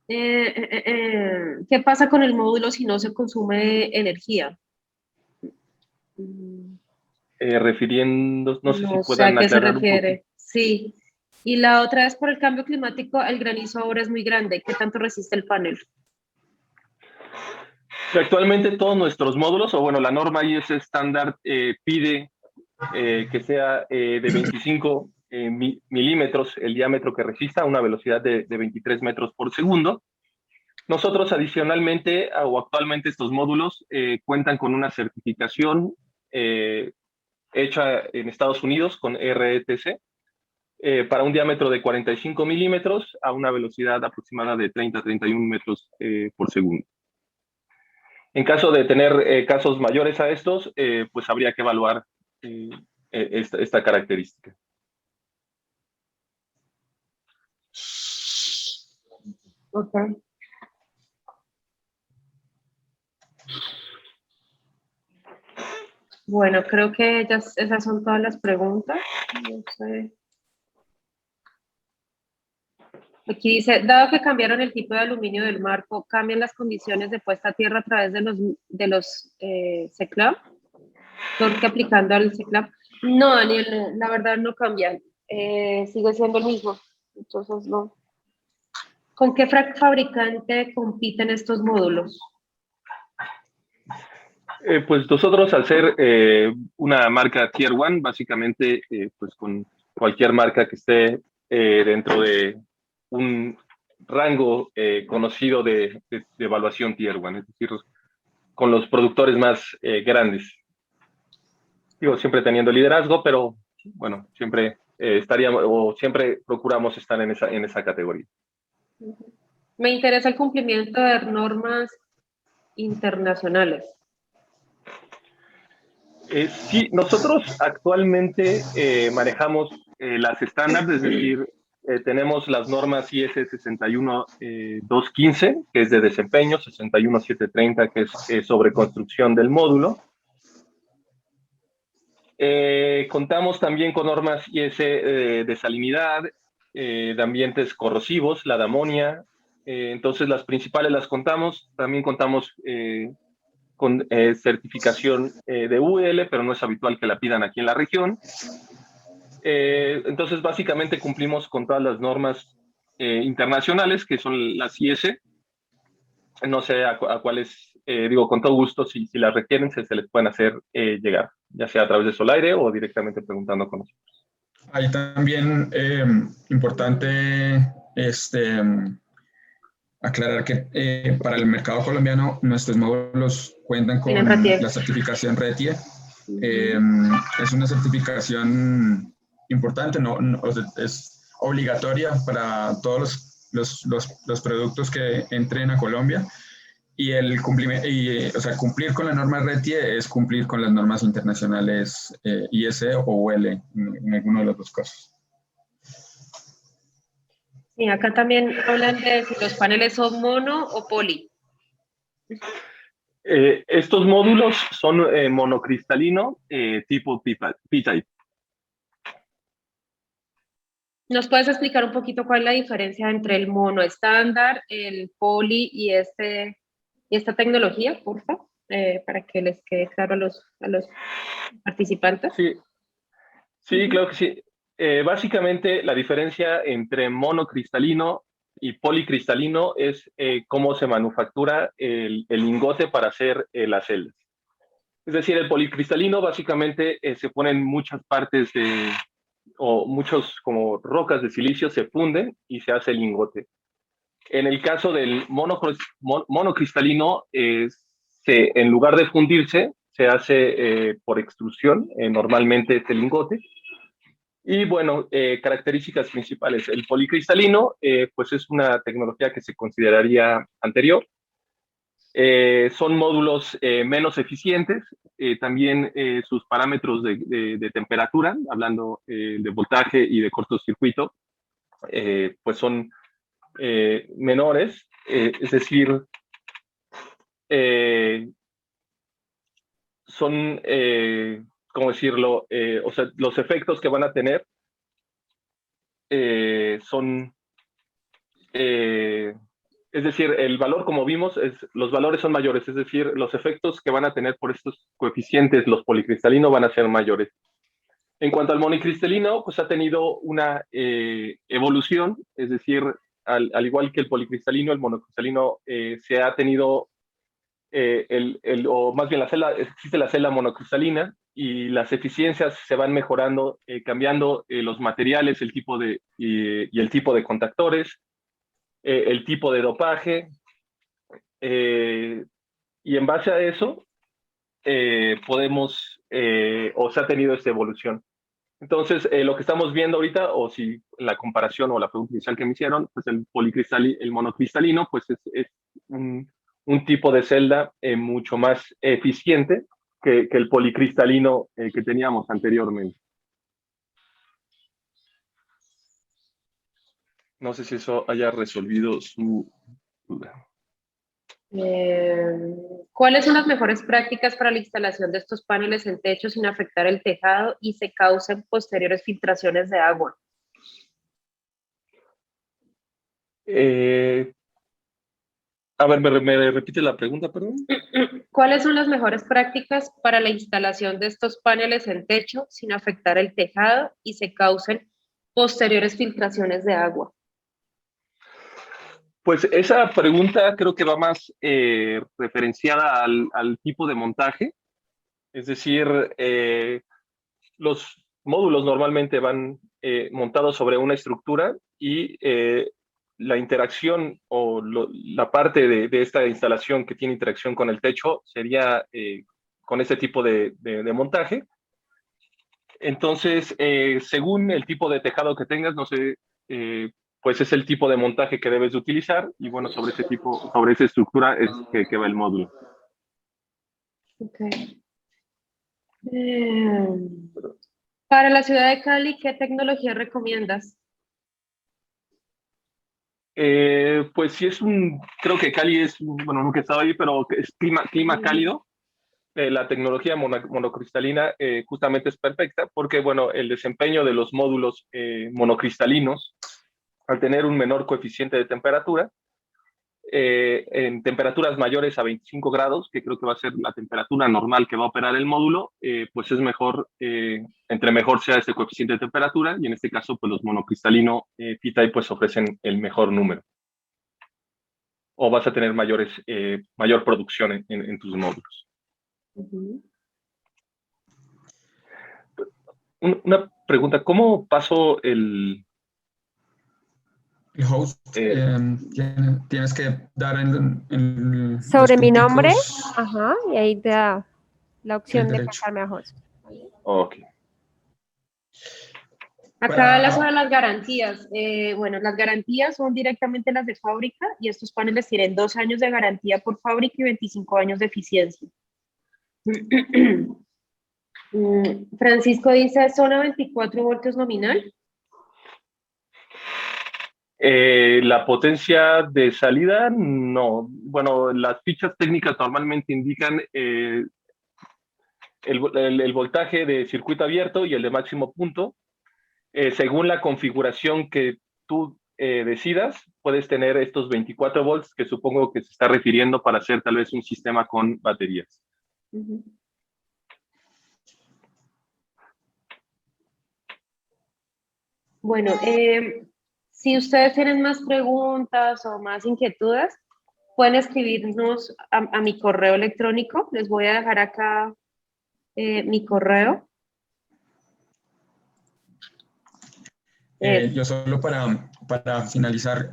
¿qué pasa con el módulo si no se consume energía? Refiriendo, no sé si No sé a puedan qué se aclarar un poquito. refiere. Sí. Y la otra es por el cambio climático, el granizo ahora es muy grande. ¿Qué tanto resiste el panel? Actualmente todos nuestros módulos, o bueno, la norma IS estándar pide que sea de 25 milímetros el diámetro que resista a una velocidad de 23 metros por segundo. Nosotros adicionalmente o actualmente estos módulos cuentan con una certificación hecha en Estados Unidos con RETC para un diámetro de 45 milímetros a una velocidad aproximada de 30 a 31 metros por segundo. En caso de tener casos mayores a estos, pues habría que evaluar esta característica. Ok. Bueno, creo que esas son todas las preguntas. No sé. Aquí dice, dado que cambiaron el tipo de aluminio del marco, ¿cambian las condiciones de puesta a tierra a través de los CECLAP? Torque aplicando al CECLAP. No, Daniel, la verdad no cambia. Sigue siendo el mismo. Entonces, no. ¿Con qué fabricante compiten estos módulos? Pues nosotros, al ser una marca Tier 1, básicamente, pues con cualquier marca que esté dentro de un rango conocido de evaluación Tier 1, es decir, con los productores más grandes. Digo, siempre teniendo liderazgo, pero bueno, siempre estaríamos, o siempre procuramos estar en esa categoría. Me interesa el cumplimiento de normas internacionales. Sí, nosotros actualmente manejamos las estándares, es decir, tenemos las normas IS 61215, que es de desempeño, 61730, que es sobre construcción del módulo. Contamos también con normas IS de salinidad, de ambientes corrosivos, la de amonia. Entonces, las principales las contamos. También contamos con certificación de UL, pero no es habitual que la pidan aquí en la región. Entonces, básicamente cumplimos con todas las normas internacionales, que son las IS. No sé a cuáles, digo, con todo gusto, si las requieren, se les pueden hacer llegar, ya sea a través de Solaire o directamente preguntando con nosotros. Ahí también importante aclarar que para el mercado colombiano nuestros módulos cuentan con la certificación RETIE. Es una certificación importante, es obligatoria para todos los productos que entren a Colombia. Y o sea, cumplir con la norma RETIE es cumplir con las normas internacionales IS o UL en alguno de los dos casos. Sí, acá también hablan de si los paneles son mono o poli. Estos módulos son monocristalino tipo P-Type. ¿Nos puedes explicar un poquito cuál es la diferencia entre el mono estándar, el poli y esta tecnología, por favor? Para que les quede claro a los participantes. Sí, claro que sí. Básicamente, la diferencia entre monocristalino y policristalino es cómo se manufactura el lingote para hacer las celdas. Es decir, el policristalino básicamente se ponen muchas partes o muchos como rocas de silicio, se funden y se hace el lingote. En el caso del monocristalino, en lugar de fundirse, se hace por extrusión, normalmente este lingote. Y bueno, características principales. El policristalino, pues es una tecnología que se consideraría anterior. Son módulos menos eficientes. También sus parámetros de temperatura, hablando de voltaje y de cortocircuito, pues son menores. Es decir, son, ¿cómo decirlo? O sea, los efectos que van a tener son, es decir, el valor, como vimos, los valores son mayores, es decir, los efectos que van a tener por estos coeficientes, los policristalinos, van a ser mayores. En cuanto al monocristalino, pues ha tenido una evolución, es decir, al igual que el policristalino, el monocristalino se ha tenido, o más bien existe la celda monocristalina, y las eficiencias se van mejorando, cambiando los materiales, el tipo y el tipo de contactores, el tipo de dopaje, y en base a eso podemos, o se ha tenido esta evolución. Entonces, lo que estamos viendo ahorita, o si la comparación o la pregunta inicial que me hicieron, pues el monocristalino, pues es un tipo de celda mucho más eficiente que el policristalino que teníamos anteriormente. No sé si eso haya resolvido su duda. ¿Cuáles son las mejores prácticas para la instalación de estos paneles en techo sin afectar el tejado y se causen posteriores filtraciones de agua? A ver, ¿me repite la pregunta, perdón? ¿Cuáles son las mejores prácticas para la instalación de estos paneles en techo sin afectar el tejado y se causen posteriores filtraciones de agua? Pues esa pregunta creo que va más referenciada al tipo de montaje. Es decir, los módulos normalmente van montados sobre una estructura y la interacción o la parte de esta instalación que tiene interacción con el techo sería con este tipo de montaje. Entonces, según el tipo de tejado que tengas, no sé, pues es el tipo de montaje que debes de utilizar y bueno, sobre esa estructura es que va el módulo. Okay. Para la ciudad de Cali, ¿qué tecnología recomiendas? Pues sí creo que Cali es, bueno, nunca he estado ahí, pero es clima cálido. La tecnología monocristalina justamente es perfecta porque, bueno, el desempeño de los módulos monocristalinos, al tener un menor coeficiente de temperatura, en temperaturas mayores a 25 grados, que creo que va a ser la temperatura normal que va a operar el módulo, pues es mejor, entre mejor sea ese coeficiente de temperatura, y en este caso, pues los monocristalinos P-Type pues ofrecen el mejor número. O vas a tener mayor producción en tus módulos. Una pregunta, ¿cómo paso El host, tienes que dar en Sobre los mi nombre, punticos ajá, y ahí te da la opción de derecho. pasarme a host. Ok. Acá sobre las garantías. Bueno, las garantías son directamente las de fábrica y estos paneles tienen 2 años de garantía por fábrica y 25 años de eficiencia. Francisco dice, ¿zona 24 voltios nominal? La potencia de salida, no. Bueno, las fichas técnicas normalmente indican el voltaje de circuito abierto y el de máximo punto. Según la configuración que tú decidas, puedes tener estos 24 volts que supongo que se está refiriendo para hacer tal vez un sistema con baterías. Bueno, si ustedes tienen más preguntas o más inquietudes, pueden escribirnos a mi correo electrónico. Les voy a dejar acá mi correo. Yo solo para finalizar,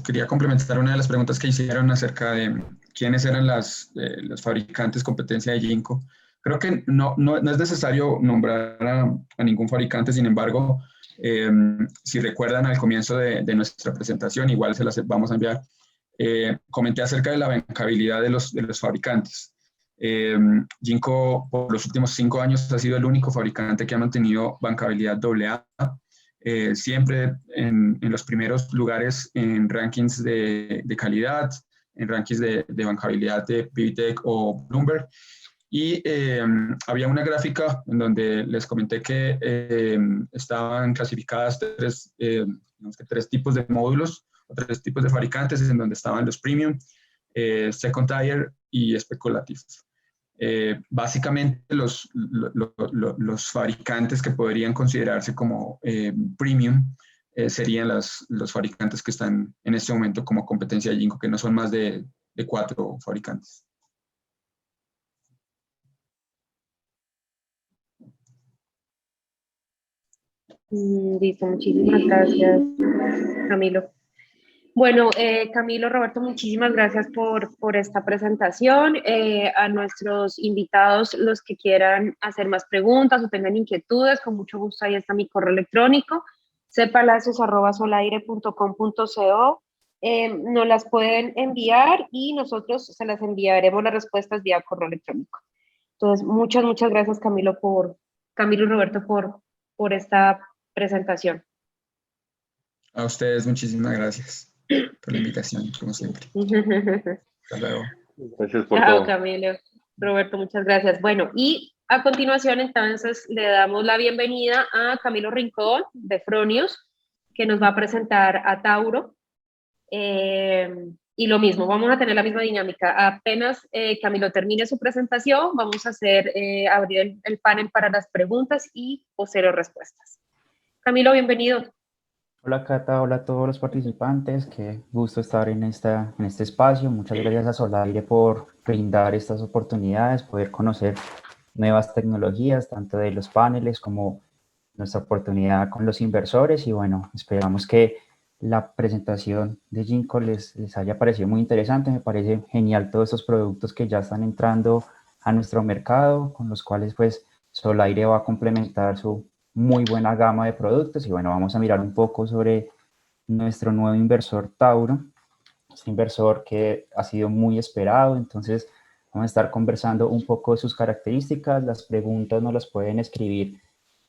quería complementar una de las preguntas que hicieron acerca de quiénes eran los fabricantes competencia de Jinko. Creo que no es necesario nombrar a ningún fabricante, sin embargo, si recuerdan al comienzo de nuestra presentación, igual se las vamos a enviar, comenté acerca de la bancabilidad de los fabricantes. Jinko por los últimos 5 años ha sido el único fabricante que ha mantenido bancabilidad AA, siempre en los primeros lugares en rankings de calidad, en rankings de bancabilidad de PBTech o Bloomberg. Y había una gráfica en donde les comenté que estaban clasificadas tres tipos de módulos, o 3 tipos de fabricantes, en donde estaban los premium, second tier y speculative. Básicamente los fabricantes que podrían considerarse como premium serían los fabricantes que están en este momento como competencia de Jinko, que no son más de 4 fabricantes. Listo, muchísimas gracias, Camilo. Bueno, Camilo, Roberto, muchísimas gracias por esta presentación. A nuestros invitados, los que quieran hacer más preguntas o tengan inquietudes, con mucho gusto ahí está mi correo electrónico, cpalacios@solaire.com.co. Nos las pueden enviar y nosotros se las enviaremos las respuestas vía correo electrónico. Entonces, muchas gracias, Camilo y Roberto, por esta presentación. A ustedes muchísimas gracias por la invitación, como siempre. Hasta luego. Gracias por Chao, todo. Camilo. Roberto, muchas gracias. Bueno, y a continuación entonces le damos la bienvenida a Camilo Rincón de Fronius, que nos va a presentar a Tauro. Y lo mismo, vamos a tener la misma dinámica. Apenas Camilo termine su presentación, vamos a abrir el panel para las preguntas y posteriores respuestas. Camilo, bienvenido. Hola Cata, hola a todos los participantes, qué gusto estar en este espacio. Muchas gracias a Solaire por brindar estas oportunidades, poder conocer nuevas tecnologías, tanto de los paneles como nuestra oportunidad con los inversores. Y bueno, esperamos que la presentación de Jinko les haya parecido muy interesante. Me parece genial todos estos productos que ya están entrando a nuestro mercado, con los cuales pues Solaire va a complementar su muy buena gama de productos y bueno, vamos a mirar un poco sobre nuestro nuevo inversor Tauro, este inversor que ha sido muy esperado. Entonces vamos a estar conversando un poco de sus características. Las preguntas nos las pueden escribir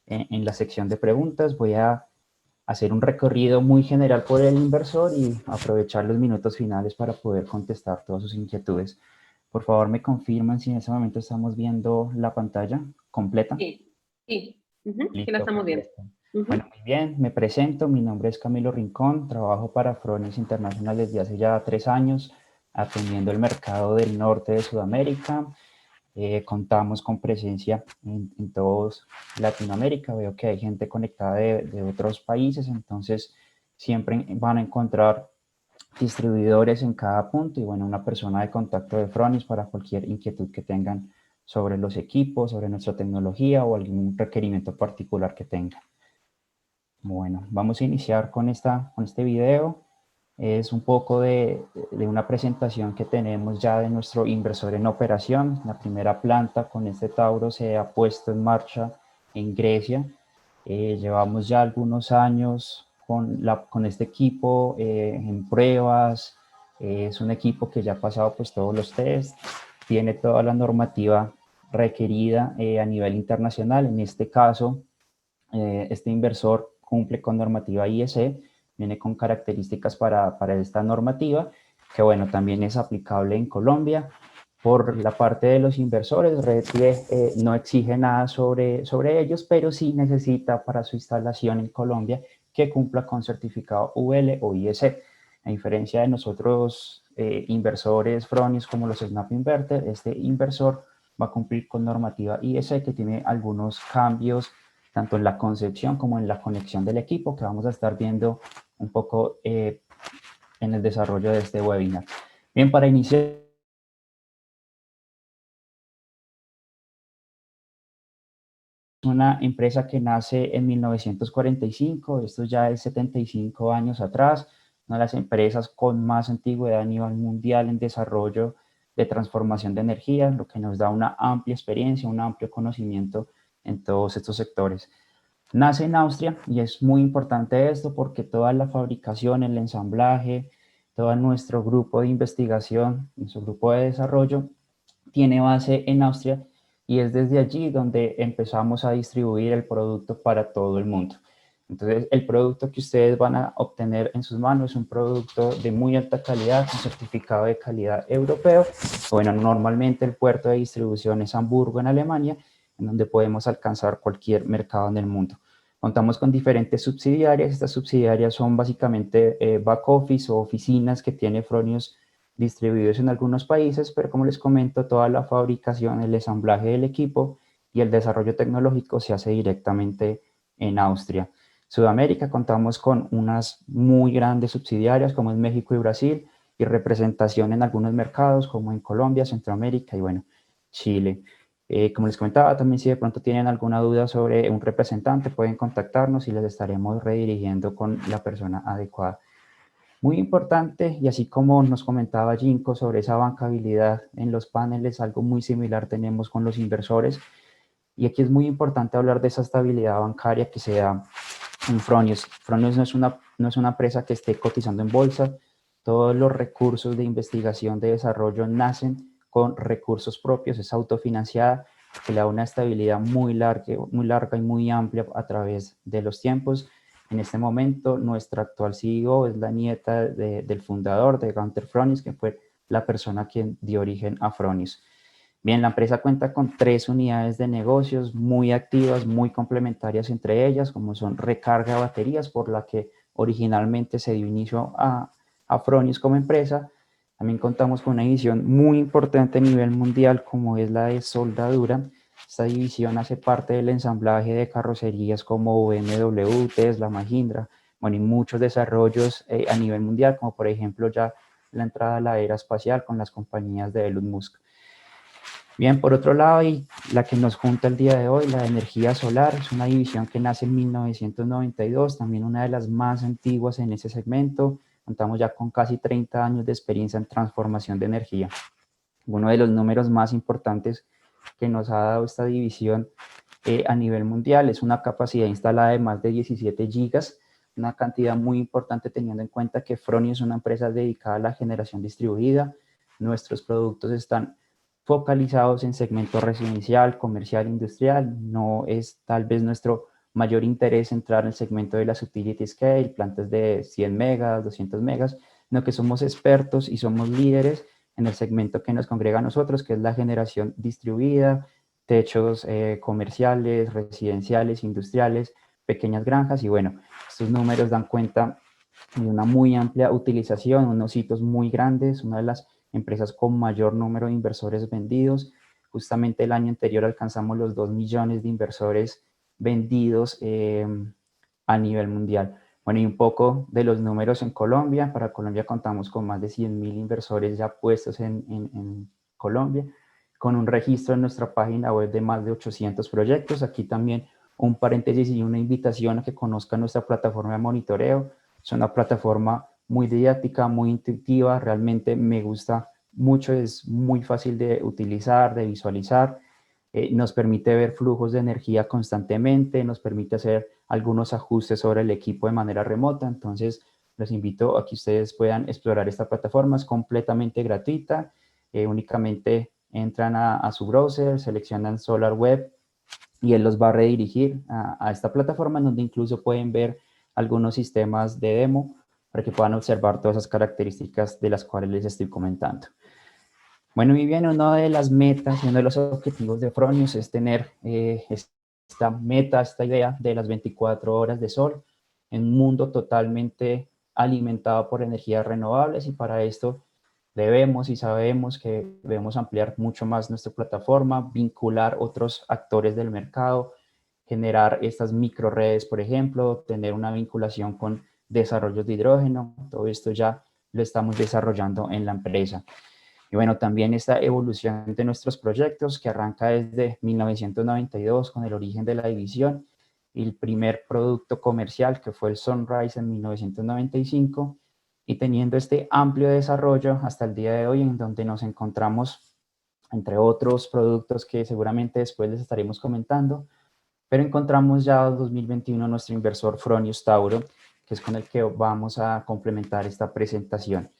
en la sección de preguntas. Voy a hacer un recorrido muy general por el inversor y aprovechar los minutos finales para poder contestar todas sus inquietudes. Por favor, me confirman si en este momento estamos viendo la pantalla completa. Sí, sí, sí la Listo, estamos viendo. perfecto. Bueno, muy bien, me presento, mi nombre es Camilo Rincón, trabajo para Fronius International desde hace ya 3 años, atendiendo el mercado del norte de Sudamérica. Contamos con presencia en todos Latinoamérica. Veo que hay gente conectada de otros países, entonces siempre van a encontrar distribuidores en cada punto y bueno, una persona de contacto de Fronius para cualquier inquietud que tengan sobre los equipos, sobre nuestra tecnología o algún requerimiento particular que tengan. Bueno, vamos a iniciar con este video. Es un poco de una presentación que tenemos ya de nuestro inversor en operación. La primera planta con este Tauro se ha puesto en marcha en Grecia. Llevamos ya algunos años con este equipo en pruebas. Es un equipo que ya ha pasado pues todos los tests, tiene toda la normativa requerida a nivel internacional. En este caso, este inversor cumple con normativa IEC, viene con características para esta normativa, que bueno, también es aplicable en Colombia. Por la parte de los inversores, REDTIE no exige nada sobre ellos, pero sí necesita para su instalación en Colombia que cumpla con certificado UL o IEC. A diferencia de nosotros inversores Fronius como los Snap Inverter, este inversor va a cumplir con normativa IEC que tiene algunos cambios tanto en la concepción como en la conexión del equipo, que vamos a estar viendo un poco en el desarrollo de este webinar. Bien, para iniciar, una empresa que nace en 1945, esto ya es 75 años atrás, una de las empresas con más antigüedad a nivel mundial en desarrollo de transformación de energía, lo que nos da una amplia experiencia, un amplio conocimiento en todos estos sectores. Nace en Austria y es muy importante esto porque toda la fabricación, el ensamblaje, todo nuestro grupo de investigación, nuestro grupo de desarrollo tiene base en Austria y es desde allí donde empezamos a distribuir el producto para todo el mundo. Entonces, el producto que ustedes van a obtener en sus manos es un producto de muy alta calidad, con certificado de calidad europeo. Bueno, normalmente el puerto de distribución es Hamburgo, en Alemania, en donde podemos alcanzar cualquier mercado en el mundo. Contamos con diferentes subsidiarias. Estas subsidiarias son básicamente back office o oficinas que tiene Fronius distribuidos en algunos países, pero como les comento, toda la fabricación, el ensamblaje del equipo y el desarrollo tecnológico se hace directamente en Austria. Sudamérica contamos con unas muy grandes subsidiarias como es México y Brasil y representación en algunos mercados como en Colombia, Centroamérica y bueno, Chile. Como les comentaba, también si de pronto tienen alguna duda sobre un representante, pueden contactarnos y les estaremos redirigiendo con la persona adecuada. Muy importante, y así como nos comentaba Ginkgo sobre esa bancabilidad en los paneles, algo muy similar tenemos con los inversores. Y aquí es muy importante hablar de esa estabilidad bancaria que se da en Fronius. Fronius no es una empresa que esté cotizando en bolsa. Todos los recursos de investigación, de desarrollo nacen con recursos propios, es autofinanciada, que le da una estabilidad muy larga y muy amplia a través de los tiempos. En este momento, nuestra actual CEO es la nieta del fundador de Gunter Fronius, que fue la persona quien dio origen a Fronius. Bien, la empresa cuenta con 3 unidades de negocios muy activas, muy complementarias entre ellas, como son recarga de baterías, por la que originalmente se dio inicio a Fronius como empresa. También contamos con una división muy importante a nivel mundial, como es la de soldadura. Esta división hace parte del ensamblaje de carrocerías como BMW, Tesla, Mahindra, bueno, y muchos desarrollos a nivel mundial, como por ejemplo ya la entrada a la era espacial con las compañías de Elon Musk. Bien, por otro lado, y la que nos junta el día de hoy, la de energía solar, es una división que nace en 1992, también una de las más antiguas en ese segmento. Contamos ya con casi 30 años de experiencia en transformación de energía. Uno de los números más importantes que nos ha dado esta división a nivel mundial. Es una capacidad instalada de más de 17 gigas, una cantidad muy importante teniendo en cuenta que Fronius es una empresa dedicada a la generación distribuida. Nuestros productos están focalizados en segmento residencial, comercial, industrial. No es tal vez nuestro mayor interés entrar en el segmento de las utility scale, plantas de 100 megas, 200 megas, sino que somos expertos y somos líderes en el segmento que nos congrega a nosotros, que es la generación distribuida, techos comerciales, residenciales, industriales, pequeñas granjas. Y bueno, estos números dan cuenta de una muy amplia utilización, unos hitos muy grandes, una de las empresas con mayor número de inversores vendidos. Justamente el año anterior alcanzamos los 2 millones de inversores vendidos a nivel mundial. Bueno, y un poco de los números en Colombia. Para Colombia contamos con más de 100.000 inversores ya puestos en Colombia, con un registro en nuestra página web de más de 800 proyectos. Aquí también un paréntesis y una invitación a que conozcan nuestra plataforma de monitoreo. Es una plataforma muy didáctica, muy intuitiva, realmente me gusta mucho, es muy fácil de utilizar, de visualizar. Nos permite ver flujos de energía constantemente, nos permite hacer algunos ajustes sobre el equipo de manera remota. Entonces, los invito a que ustedes puedan explorar esta plataforma, es completamente gratuita. Únicamente entran a su browser, seleccionan SolarWeb y él los va a redirigir a esta plataforma, en donde incluso pueden ver algunos sistemas de demo para que puedan observar todas esas características de las cuales les estoy comentando. Bueno, y bien, una de las metas y uno de los objetivos de Fronius es tener esta meta, esta idea de las 24 horas de sol en un mundo totalmente alimentado por energías renovables, y para esto debemos y sabemos que debemos ampliar mucho más nuestra plataforma, vincular otros actores del mercado, generar estas microredes, por ejemplo, tener una vinculación con desarrollos de hidrógeno. Todo esto ya lo estamos desarrollando en la empresa. Y bueno, también esta evolución de nuestros proyectos que arranca desde 1992 con el origen de la división y el primer producto comercial que fue el Sunrise en 1995, y teniendo este amplio desarrollo hasta el día de hoy, en donde nos encontramos entre otros productos que seguramente después les estaremos comentando, pero encontramos ya en 2021 nuestro inversor Fronius Tauro, que es con el que vamos a complementar esta presentación.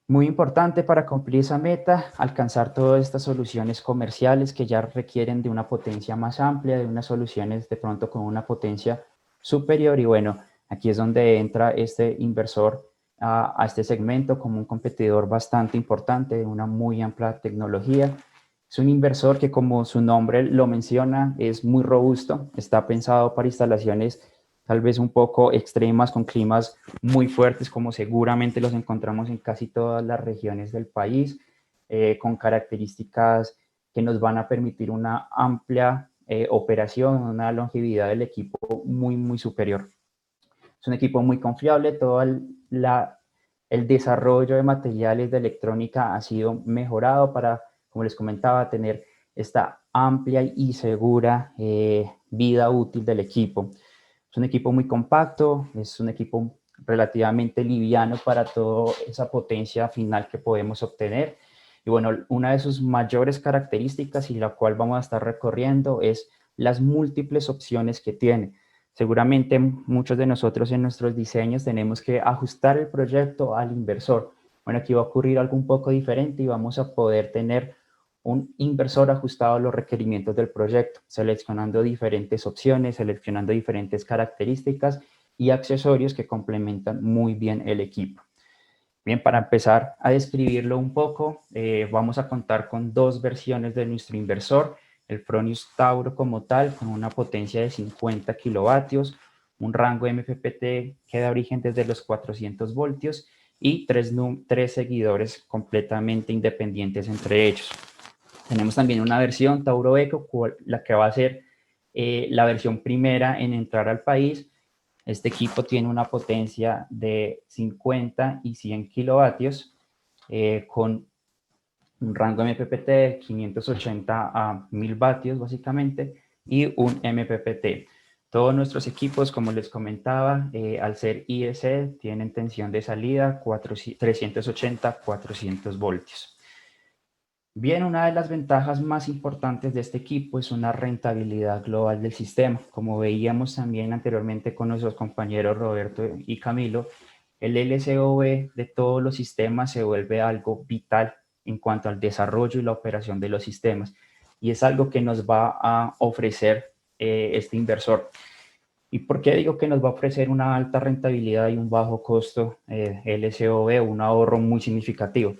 Muy importante para cumplir esa meta, alcanzar todas estas soluciones comerciales que ya requieren de una potencia más amplia, de unas soluciones de pronto con una potencia superior. Y bueno, aquí es donde entra este inversor a este segmento como un competidor bastante importante, de una muy amplia tecnología. Es un inversor que, como su nombre lo menciona, es muy robusto, está pensado para instalaciones tal vez un poco extremas, con climas muy fuertes, como seguramente los encontramos en casi todas las regiones del país, con características que nos van a permitir una amplia operación, una longevidad del equipo muy superior. Es un equipo muy confiable, todo el desarrollo de materiales de electrónica ha sido mejorado para, como les comentaba, tener esta amplia y segura vida útil del equipo. Es un equipo muy compacto, es un equipo relativamente liviano para toda esa potencia final que podemos obtener. Y bueno, una de sus mayores características, y la cual vamos a estar recorriendo, es las múltiples opciones que tiene. Seguramente muchos de nosotros en nuestros diseños tenemos que ajustar el proyecto al inversor. Bueno, aquí va a ocurrir algo un poco diferente y vamos a poder tener un inversor ajustado a los requerimientos del proyecto, seleccionando diferentes opciones, seleccionando diferentes características y accesorios que complementan muy bien el equipo. Bien, para empezar a describirlo un poco, vamos a contar con dos versiones de nuestro inversor, el Fronius Tauro como tal, con una potencia de 50 kilovatios, un rango MPPT que da origen desde los 400 voltios y tres seguidores completamente independientes entre ellos. Tenemos también una versión Tauro Eco, la que va a ser la versión primera en entrar al país. Este equipo tiene una potencia de 50 y 100 kilovatios con un rango MPPT de 580 a 1000 vatios básicamente y un MPPT. Todos nuestros equipos, como les comentaba, al ser IEC, tienen tensión de salida 380-400 voltios. Bien, una de las ventajas más importantes de este equipo es una rentabilidad global del sistema. Como veíamos también anteriormente con nuestros compañeros Roberto y Camilo, el LCOE de todos los sistemas se vuelve algo vital en cuanto al desarrollo y la operación de los sistemas. Y es algo que nos va a ofrecer este inversor. ¿Y por qué digo que nos va a ofrecer una alta rentabilidad y un bajo costo LCOE, un ahorro muy significativo?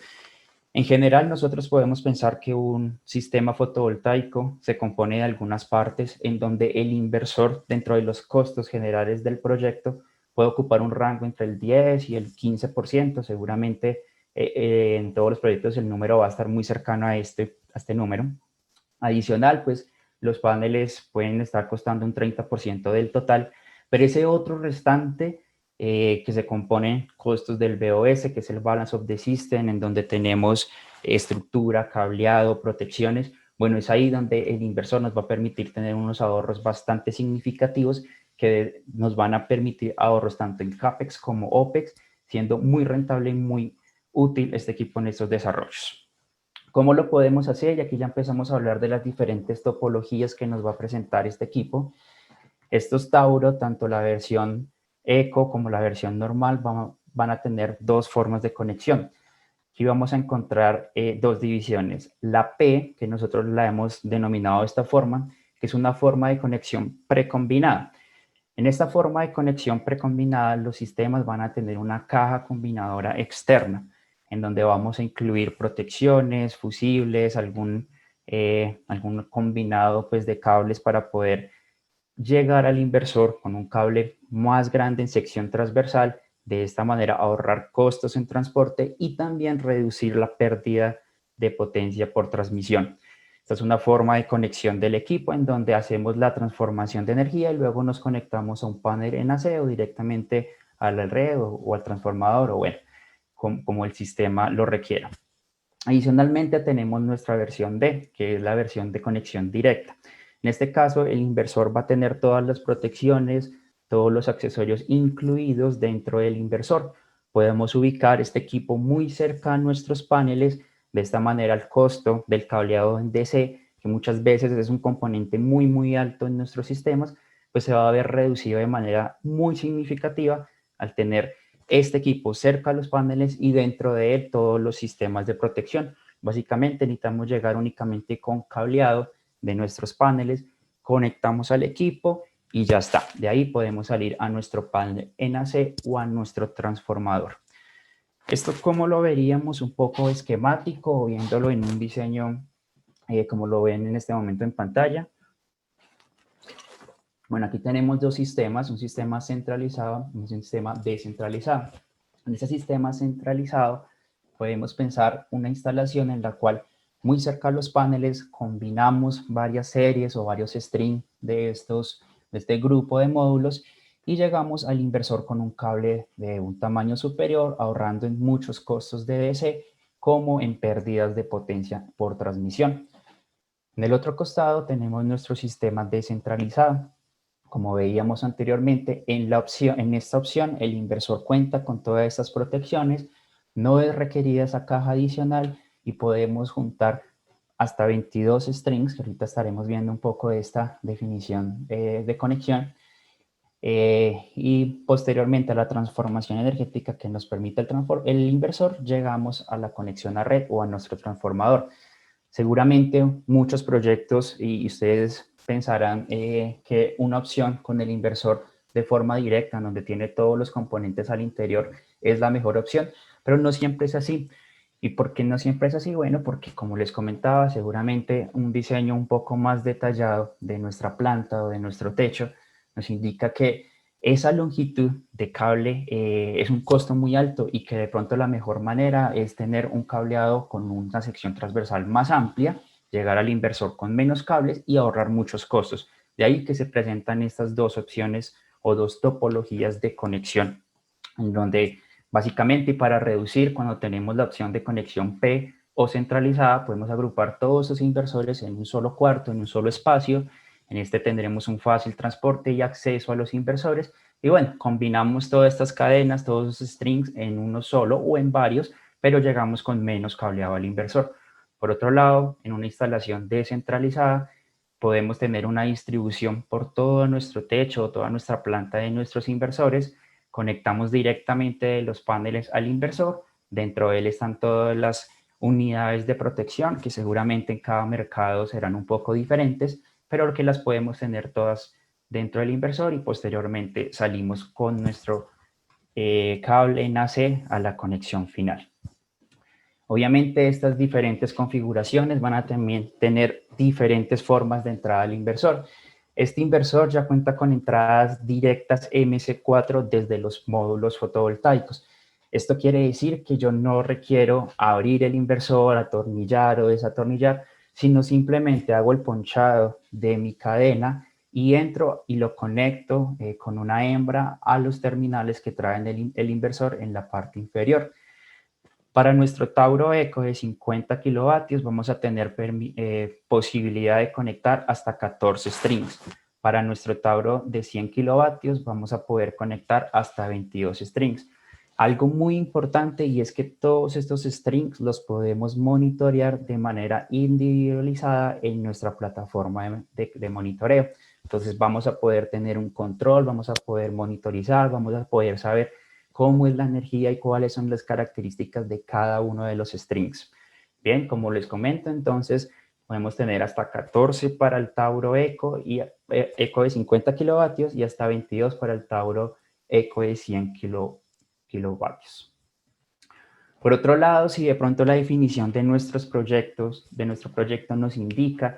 En general, nosotros podemos pensar que un sistema fotovoltaico se compone de algunas partes en donde el inversor, dentro de los costos generales del proyecto, puede ocupar un rango entre el 10 y el 15%. Seguramente en todos los proyectos el número va a estar muy cercano a este número. Adicional, pues los paneles pueden estar costando un 30% del total, pero ese otro restante que se compone costos del BOS, que es el Balance of the System, en donde tenemos estructura, cableado, protecciones. Bueno, es ahí donde el inversor nos va a permitir tener unos ahorros bastante significativos que nos van a permitir ahorros tanto en CAPEX como OPEX, siendo muy rentable y muy útil este equipo en estos desarrollos. ¿Cómo lo podemos hacer? Y aquí ya empezamos a hablar de las diferentes topologías que nos va a presentar este equipo. Estos Tauro, tanto la versión Eco como la versión normal, van a tener dos formas de conexión. Aquí vamos a encontrar dos divisiones. La P, que nosotros la hemos denominado de esta forma, que es una forma de conexión precombinada. En esta forma de conexión precombinada, los sistemas van a tener una caja combinadora externa, en donde vamos a incluir protecciones, fusibles, algún combinado pues, de cables para poder llegar al inversor con un cable más grande en sección transversal, de esta manera ahorrar costos en transporte y también reducir la pérdida de potencia por transmisión. Esta es una forma de conexión del equipo en donde hacemos la transformación de energía y luego nos conectamos a un panel en AC o directamente a la red o al transformador o bueno, como el sistema lo requiera. Adicionalmente tenemos nuestra versión D, que es la versión de conexión directa. En este caso, el inversor va a tener todas las protecciones, todos los accesorios incluidos dentro del inversor. Podemos ubicar este equipo muy cerca a nuestros paneles. De esta manera, el costo del cableado en DC, que muchas veces es un componente muy alto en nuestros sistemas, pues se va a ver reducido de manera muy significativa al tener este equipo cerca a los paneles y dentro de él todos los sistemas de protección. Básicamente necesitamos llegar únicamente con cableado de nuestros paneles, conectamos al equipo y ya está. De ahí podemos salir a nuestro panel en AC o a nuestro transformador. Esto, ¿cómo lo veríamos? Un poco esquemático, viéndolo en un diseño como lo ven en este momento en pantalla. Bueno, aquí tenemos dos sistemas, un sistema centralizado y un sistema descentralizado. En este sistema centralizado podemos pensar una instalación en la cual muy cerca a los paneles combinamos varias series o varios strings de este grupo de módulos y llegamos al inversor con un cable de un tamaño superior, ahorrando en muchos costos de DC como en pérdidas de potencia por transmisión. En el otro costado tenemos nuestro sistema descentralizado. Como veíamos anteriormente, en esta opción el inversor cuenta con todas estas protecciones, no es requerida esa caja adicional y podemos juntar hasta 22 strings, que ahorita estaremos viendo un poco de esta definición de conexión, y posteriormente a la transformación energética que nos permite el inversor, llegamos a la conexión a red o a nuestro transformador. Seguramente muchos proyectos y ustedes pensarán que una opción con el inversor de forma directa, donde tiene todos los componentes al interior, es la mejor opción, pero no siempre es así. ¿Y por qué no siempre es así? Bueno, porque como les comentaba, seguramente un diseño un poco más detallado de nuestra planta o de nuestro techo nos indica que esa longitud de cable es un costo muy alto y que de pronto la mejor manera es tener un cableado con una sección transversal más amplia, llegar al inversor con menos cables y ahorrar muchos costos. De ahí que se presentan estas dos opciones o dos topologías de conexión, en donde básicamente para reducir, cuando tenemos la opción de conexión P o centralizada, podemos agrupar todos esos inversores en un solo cuarto, en un solo espacio. En este tendremos un fácil transporte y acceso a los inversores. Y bueno, combinamos todas estas cadenas, todos esos strings en uno solo o en varios, pero llegamos con menos cableado al inversor. Por otro lado, en una instalación descentralizada, podemos tener una distribución por todo nuestro techo, toda nuestra planta de nuestros inversores. Conectamos directamente los paneles al inversor. Dentro de él están todas las unidades de protección, que seguramente en cada mercado serán un poco diferentes, pero que las podemos tener todas dentro del inversor, y posteriormente salimos con nuestro cable en AC a la conexión final. Obviamente estas diferentes configuraciones van a también tener diferentes formas de entrada al inversor. Este inversor ya cuenta con entradas directas MC4 desde los módulos fotovoltaicos. Esto quiere decir que yo no requiero abrir el inversor, atornillar o desatornillar, sino simplemente hago el ponchado de mi cadena y entro y lo conecto con una hembra a los terminales que traen el inversor en la parte inferior. Para nuestro Tauro Eco de 50 kilovatios vamos a tener posibilidad de conectar hasta 14 strings. Para nuestro Tauro de 100 kilovatios vamos a poder conectar hasta 22 strings. Algo muy importante, y es que todos estos strings los podemos monitorear de manera individualizada en nuestra plataforma de monitoreo. Entonces vamos a poder tener un control, vamos a poder monitorizar, vamos a poder saber cómo es la energía y cuáles son las características de cada uno de los strings. Bien, como les comento, entonces podemos tener hasta 14 para el Tauro Eco, y Eco de 50 kilovatios, y hasta 22 para el Tauro Eco de 100 kilovatios. Por otro lado, si de pronto la definición de nuestro proyecto nos indica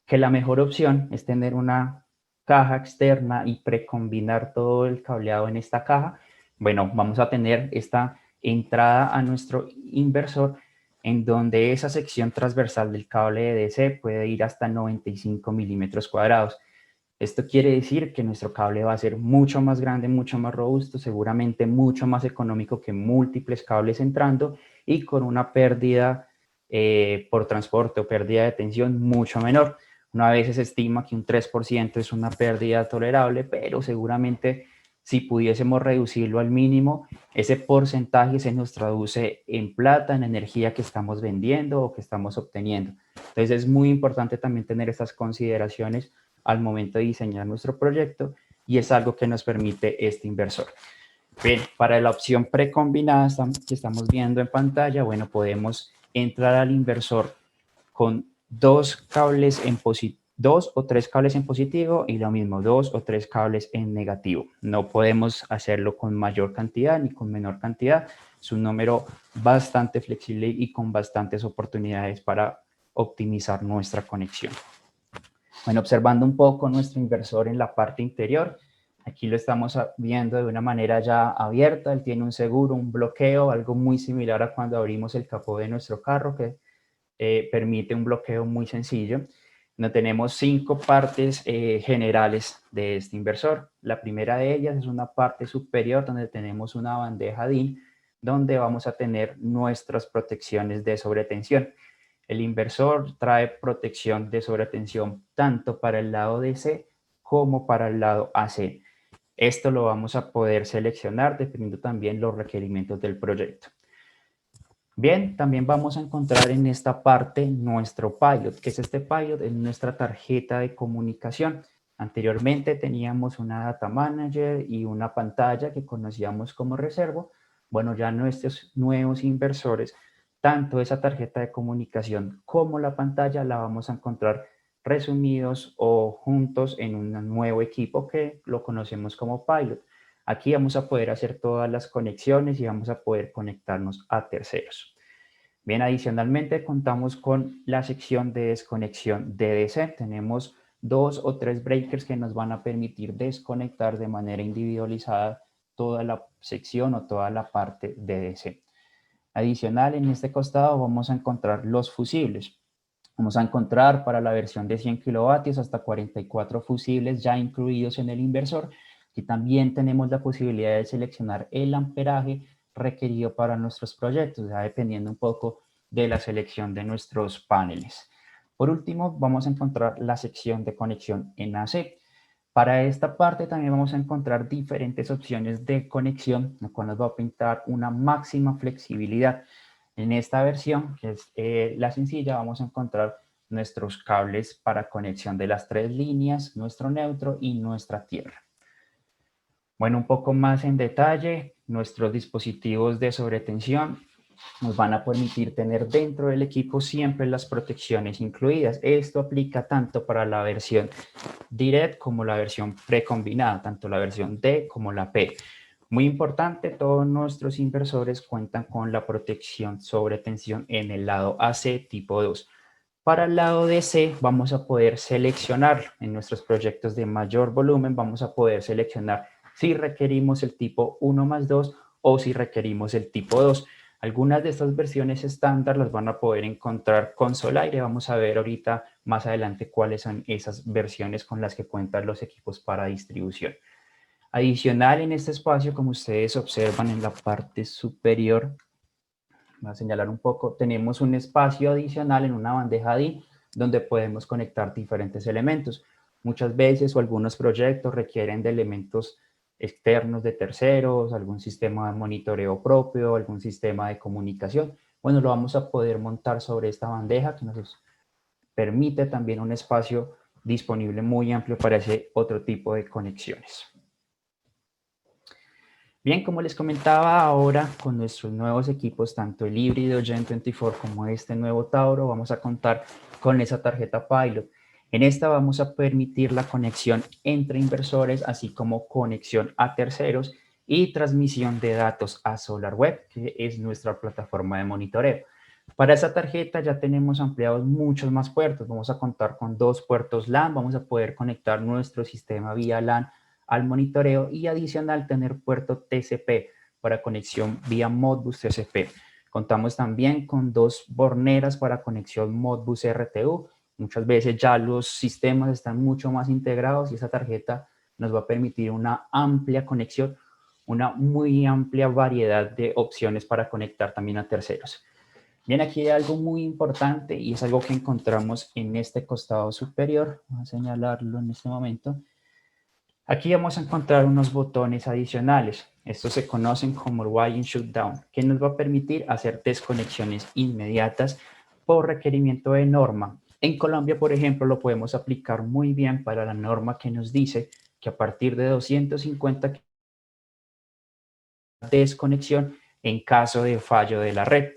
que la mejor opción es tener una caja externa y precombinar todo el cableado en esta caja, bueno, vamos a tener esta entrada a nuestro inversor, en donde esa sección transversal del cable de DC puede ir hasta 95 milímetros cuadrados. Esto quiere decir que nuestro cable va a ser mucho más grande, mucho más robusto, seguramente mucho más económico que múltiples cables entrando, y con una pérdida por transporte o pérdida de tensión mucho menor. Una vez se estima que un 3% es una pérdida tolerable, pero seguramente si pudiésemos reducirlo al mínimo, ese porcentaje se nos traduce en plata, en energía que estamos vendiendo o que estamos obteniendo. Entonces es muy importante también tener estas consideraciones al momento de diseñar nuestro proyecto, y es algo que nos permite este inversor. Bien, para la opción precombinada que estamos viendo en pantalla, bueno, podemos entrar al inversor con dos o tres cables en positivo, y lo mismo, 2 o 3 cables en negativo. No podemos hacerlo con mayor cantidad ni con menor cantidad. Es un número bastante flexible y con bastantes oportunidades para optimizar nuestra conexión. Bueno, observando un poco nuestro inversor en la parte interior, aquí lo estamos viendo de una manera ya abierta. Él tiene un seguro, un bloqueo, algo muy similar a cuando abrimos el capó de nuestro carro, que permite un bloqueo muy sencillo. No tenemos 5 partes generales de este inversor. La primera de ellas es una parte superior donde tenemos una bandeja DIN, donde vamos a tener nuestras protecciones de sobretensión. El inversor trae protección de sobretensión tanto para el lado DC como para el lado AC. Esto lo vamos a poder seleccionar dependiendo también los requerimientos del proyecto. Bien, también vamos a encontrar en esta parte nuestro pilot. ¿Qué es este pilot? Es nuestra tarjeta de comunicación. Anteriormente teníamos una data manager y una pantalla que conocíamos como reservo. Bueno, ya nuestros nuevos inversores, tanto esa tarjeta de comunicación como la pantalla, la vamos a encontrar resumidos o juntos en un nuevo equipo que lo conocemos como pilot. Aquí vamos a poder hacer todas las conexiones y vamos a poder conectarnos a terceros. Bien, adicionalmente contamos con la sección de desconexión de DC. Tenemos 2 o 3 breakers que nos van a permitir desconectar de manera individualizada toda la sección o toda la parte de DC. Adicional, en este costado vamos a encontrar los fusibles. Vamos a encontrar para la versión de 100 kilovatios hasta 44 fusibles ya incluidos en el inversor, y también tenemos la posibilidad de seleccionar el amperaje requerido para nuestros proyectos, ya dependiendo un poco de la selección de nuestros paneles. Por último, vamos a encontrar la sección de conexión en AC. Para esta parte también vamos a encontrar diferentes opciones de conexión, la cual nos va a pintar una máxima flexibilidad. En esta versión, que es la sencilla, vamos a encontrar nuestros cables para conexión de las 3 líneas, nuestro neutro y nuestra tierra. Bueno, un poco más en detalle, nuestros dispositivos de sobretensión nos van a permitir tener dentro del equipo siempre las protecciones incluidas. Esto aplica tanto para la versión Direct como la versión precombinada, tanto la versión D como la P. Muy importante, todos nuestros inversores cuentan con la protección sobre tensión en el lado AC tipo 2. Para el lado DC vamos a poder seleccionar en nuestros proyectos de mayor volumen, vamos a poder seleccionar si requerimos el tipo 1+2 o si requerimos el tipo 2. Algunas de estas versiones estándar las van a poder encontrar con Solaire. Vamos a ver ahorita más adelante cuáles son esas versiones con las que cuentan los equipos para distribución. Adicional en este espacio, como ustedes observan en la parte superior, voy a señalar un poco, tenemos un espacio adicional en una bandeja DIN donde podemos conectar diferentes elementos. Muchas veces o algunos proyectos requieren de elementos externos de terceros, algún sistema de monitoreo propio, algún sistema de comunicación. Bueno, lo vamos a poder montar sobre esta bandeja que nos permite también un espacio disponible muy amplio para ese otro tipo de conexiones. Bien, como les comentaba ahora, con nuestros nuevos equipos, tanto el híbrido Gen 24 como este nuevo Tauro, vamos a contar con esa tarjeta Pilot. En esta vamos a permitir la conexión entre inversores, así como conexión a terceros y transmisión de datos a SolarWeb, que es nuestra plataforma de monitoreo. Para esa tarjeta ya tenemos ampliados muchos más puertos. Vamos a contar con 2 puertos LAN, vamos a poder conectar nuestro sistema vía LAN al monitoreo y adicional tener puerto TCP para conexión vía Modbus TCP. Contamos también con 2 borneras para conexión Modbus RTU. Muchas veces ya los sistemas están mucho más integrados y esa tarjeta nos va a permitir una amplia conexión, una muy amplia variedad de opciones para conectar también a terceros. Bien, aquí hay algo muy importante y es algo que encontramos en este costado superior. Voy a señalarlo en este momento. Aquí vamos a encontrar unos botones adicionales. Estos se conocen como Wiring Shutdown, que nos va a permitir hacer desconexiones inmediatas por requerimiento de norma. En Colombia, por ejemplo, lo podemos aplicar muy bien para la norma que nos dice que a partir de 250 desconexión en caso de fallo de la red.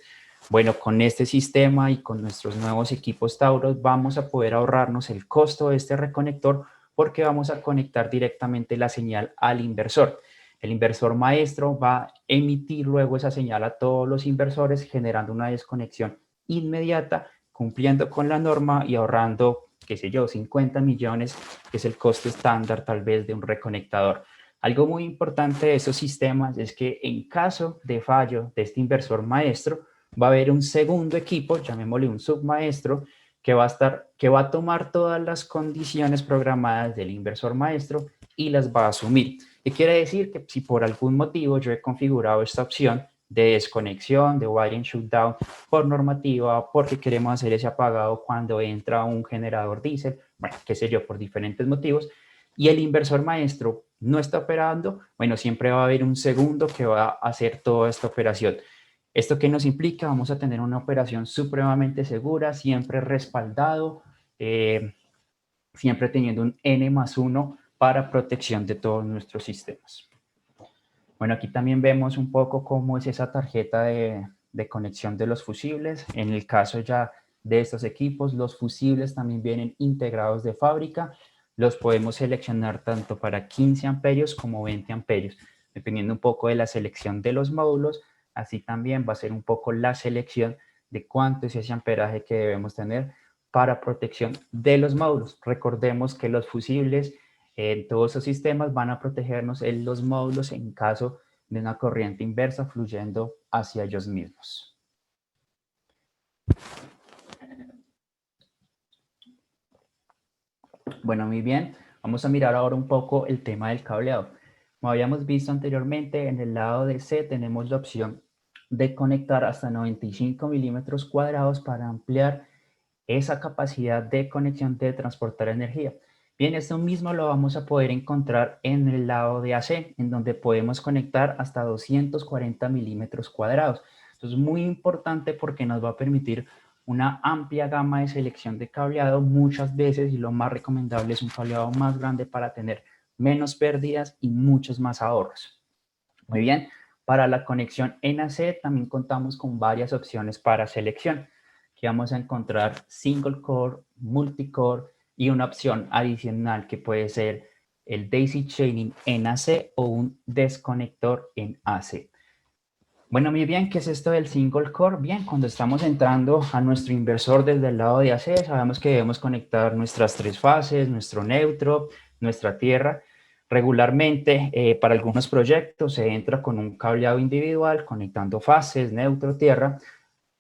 Bueno, con este sistema y con nuestros nuevos equipos Tauros vamos a poder ahorrarnos el costo de este reconector porque vamos a conectar directamente la señal al inversor. El inversor maestro va a emitir luego esa señal a todos los inversores generando una desconexión inmediata, cumpliendo con la norma y ahorrando, qué sé yo, 50 millones, que es el costo estándar tal vez de un reconectador. Algo muy importante de esos sistemas es que en caso de fallo de este inversor maestro, va a haber un segundo equipo, llamémosle un submaestro, que va a tomar todas las condiciones programadas del inversor maestro y las va a asumir. ¿Qué quiere decir? Que si por algún motivo yo he configurado esta opción de desconexión, de wiring shutdown por normativa, porque queremos hacer ese apagado cuando entra un generador diésel, bueno, qué sé yo, por diferentes motivos, y el inversor maestro no está operando, bueno, siempre va a haber un segundo que va a hacer toda esta operación. ¿Esto qué nos implica? Vamos a tener una operación supremamente segura, siempre respaldado, siempre teniendo un N+1 para protección de todos nuestros sistemas. Bueno, aquí también vemos un poco cómo es esa tarjeta de conexión de los fusibles. En el caso ya de estos equipos, los fusibles también vienen integrados de fábrica. Los podemos seleccionar tanto para 15 amperios como 20 amperios, dependiendo un poco de la selección de los módulos. Así también va a ser un poco la selección de cuánto es ese amperaje que debemos tener para protección de los módulos. Recordemos que los fusibles en todos esos sistemas van a protegernos en los módulos en caso de una corriente inversa fluyendo hacia ellos mismos. Bueno, muy bien. Vamos a mirar ahora un poco el tema del cableado. Como habíamos visto anteriormente, en el lado de C tenemos la opción de conectar hasta 95 milímetros cuadrados para ampliar esa capacidad de conexión de transportar energía. Bien, esto mismo lo vamos a poder encontrar en el lado de AC, en donde podemos conectar hasta 240 milímetros cuadrados. Esto es muy importante porque nos va a permitir una amplia gama de selección de cableado muchas veces, y lo más recomendable es un cableado más grande para tener menos pérdidas y muchos más ahorros. Muy bien, para la conexión NAC también contamos con varias opciones para selección. Aquí vamos a encontrar single core, multicore y una opción adicional que puede ser el daisy chaining en AC o un desconector en AC. Bueno, muy bien, ¿qué es esto del single core? Bien, cuando estamos entrando a nuestro inversor desde el lado de AC, sabemos que debemos conectar nuestras 3 fases, nuestro neutro, nuestra tierra. Regularmente, para algunos proyectos se entra con un cableado individual, conectando fases, neutro, tierra,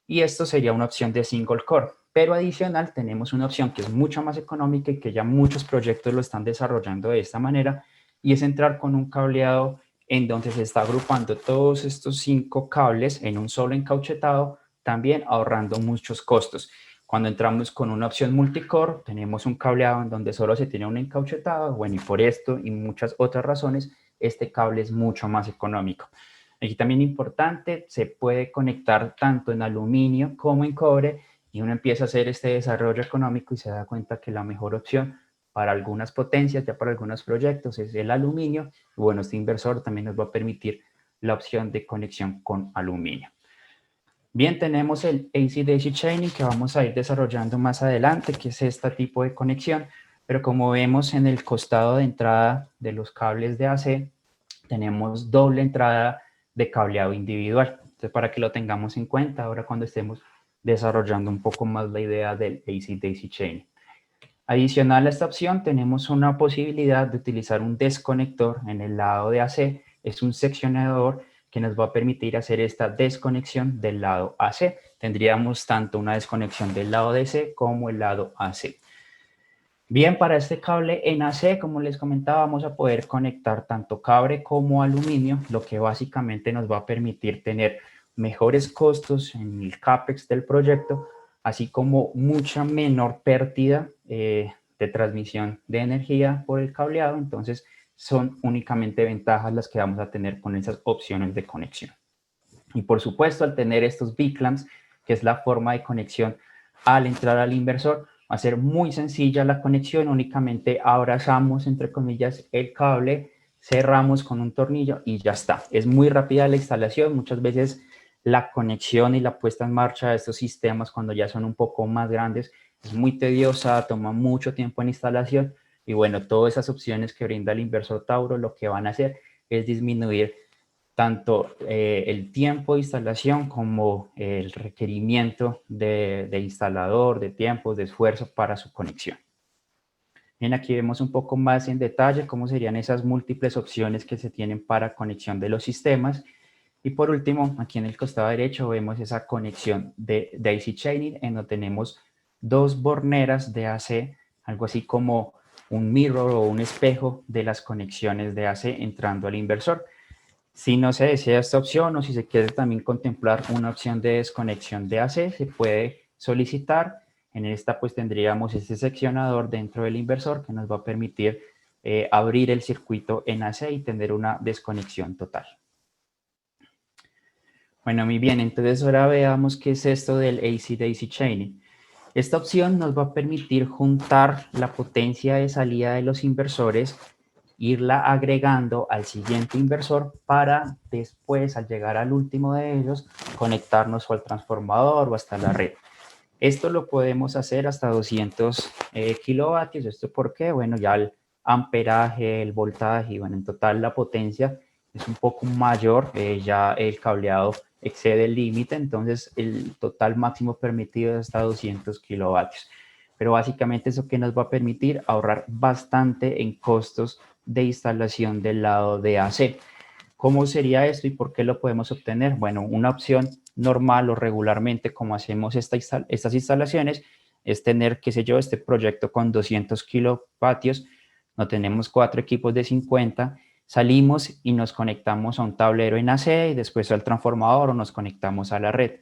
y esto sería una opción de single core. Pero adicional tenemos una opción que es mucho más económica y que ya muchos proyectos lo están desarrollando de esta manera, y es entrar con un cableado en donde se está agrupando todos estos 5 cables en un solo encauchetado, también ahorrando muchos costos. Cuando entramos con una opción multicore, tenemos un cableado en donde solo se tiene un encauchetado. Bueno, y por esto y muchas otras razones, este cable es mucho más económico. Aquí también importante, se puede conectar tanto en aluminio como en cobre, y uno empieza a hacer este desarrollo económico y se da cuenta que la mejor opción para algunas potencias, ya para algunos proyectos, es el aluminio. Y bueno, este inversor también nos va a permitir la opción de conexión con aluminio. Bien, tenemos el AC-DC Chaining que vamos a ir desarrollando más adelante, que es este tipo de conexión, pero como vemos en el costado de entrada de los cables de AC, tenemos doble entrada de cableado individual. Entonces, para que lo tengamos en cuenta ahora cuando estemos desarrollando un poco más la idea del AC-DC Chaining. Adicional a esta opción, tenemos una posibilidad de utilizar un desconector en el lado de AC. Es un seccionador que nos va a permitir hacer esta desconexión del lado AC. Tendríamos tanto una desconexión del lado DC como el lado AC. Bien, para este cable en AC, como les comentaba, vamos a poder conectar tanto cobre como aluminio, lo que básicamente nos va a permitir tener mejores costos en el CAPEX del proyecto, así como mucha menor pérdida de transmisión de energía por el cableado. Entonces, son únicamente ventajas las que vamos a tener con esas opciones de conexión. Y por supuesto, al tener estos B-clamps, que es la forma de conexión al entrar al inversor, va a ser muy sencilla la conexión. Únicamente abrazamos, entre comillas, el cable, cerramos con un tornillo y ya está. Es muy rápida la instalación. Muchas veces la conexión y la puesta en marcha de estos sistemas, cuando ya son un poco más grandes, es muy tediosa, toma mucho tiempo en instalación. Y bueno, todas esas opciones que brinda el inversor Tauro lo que van a hacer es disminuir tanto el tiempo de instalación como el requerimiento de instalador, de tiempos, de esfuerzo para su conexión. Bien, aquí vemos un poco más en detalle cómo serían esas múltiples opciones que se tienen para conexión de los sistemas. Y por último, aquí en el costado derecho vemos esa conexión de daisy chaining, en donde tenemos 2 borneras de AC, algo así como un mirror o un espejo de las conexiones de AC entrando al inversor. Si no se desea esta opción, o si se quiere también contemplar una opción de desconexión de AC, se puede solicitar. En esta pues tendríamos este seccionador dentro del inversor que nos va a permitir abrir el circuito en AC y tener una desconexión total. Bueno, muy bien, entonces ahora veamos qué es esto del AC-DC Chaining. Esta opción nos va a permitir juntar la potencia de salida de los inversores, irla agregando al siguiente inversor para después, al llegar al último de ellos, conectarnos o al transformador o hasta la red. Esto lo podemos hacer hasta 200 kilovatios. ¿Esto por qué? Bueno, ya el amperaje, el voltaje y bueno, en total la potencia es un poco mayor. Ya el cableado excede el límite, entonces el total máximo permitido es hasta 200 kilovatios. Pero básicamente eso que nos va a permitir ahorrar bastante en costos de instalación del lado de AC. ¿Cómo sería esto y por qué lo podemos obtener? Bueno, una opción normal o regularmente como hacemos estas instalaciones es tener, qué sé yo, este proyecto con 200 kilovatios, no tenemos 4 equipos de 50, salimos y nos conectamos a un tablero en AC y después al transformador o nos conectamos a la red.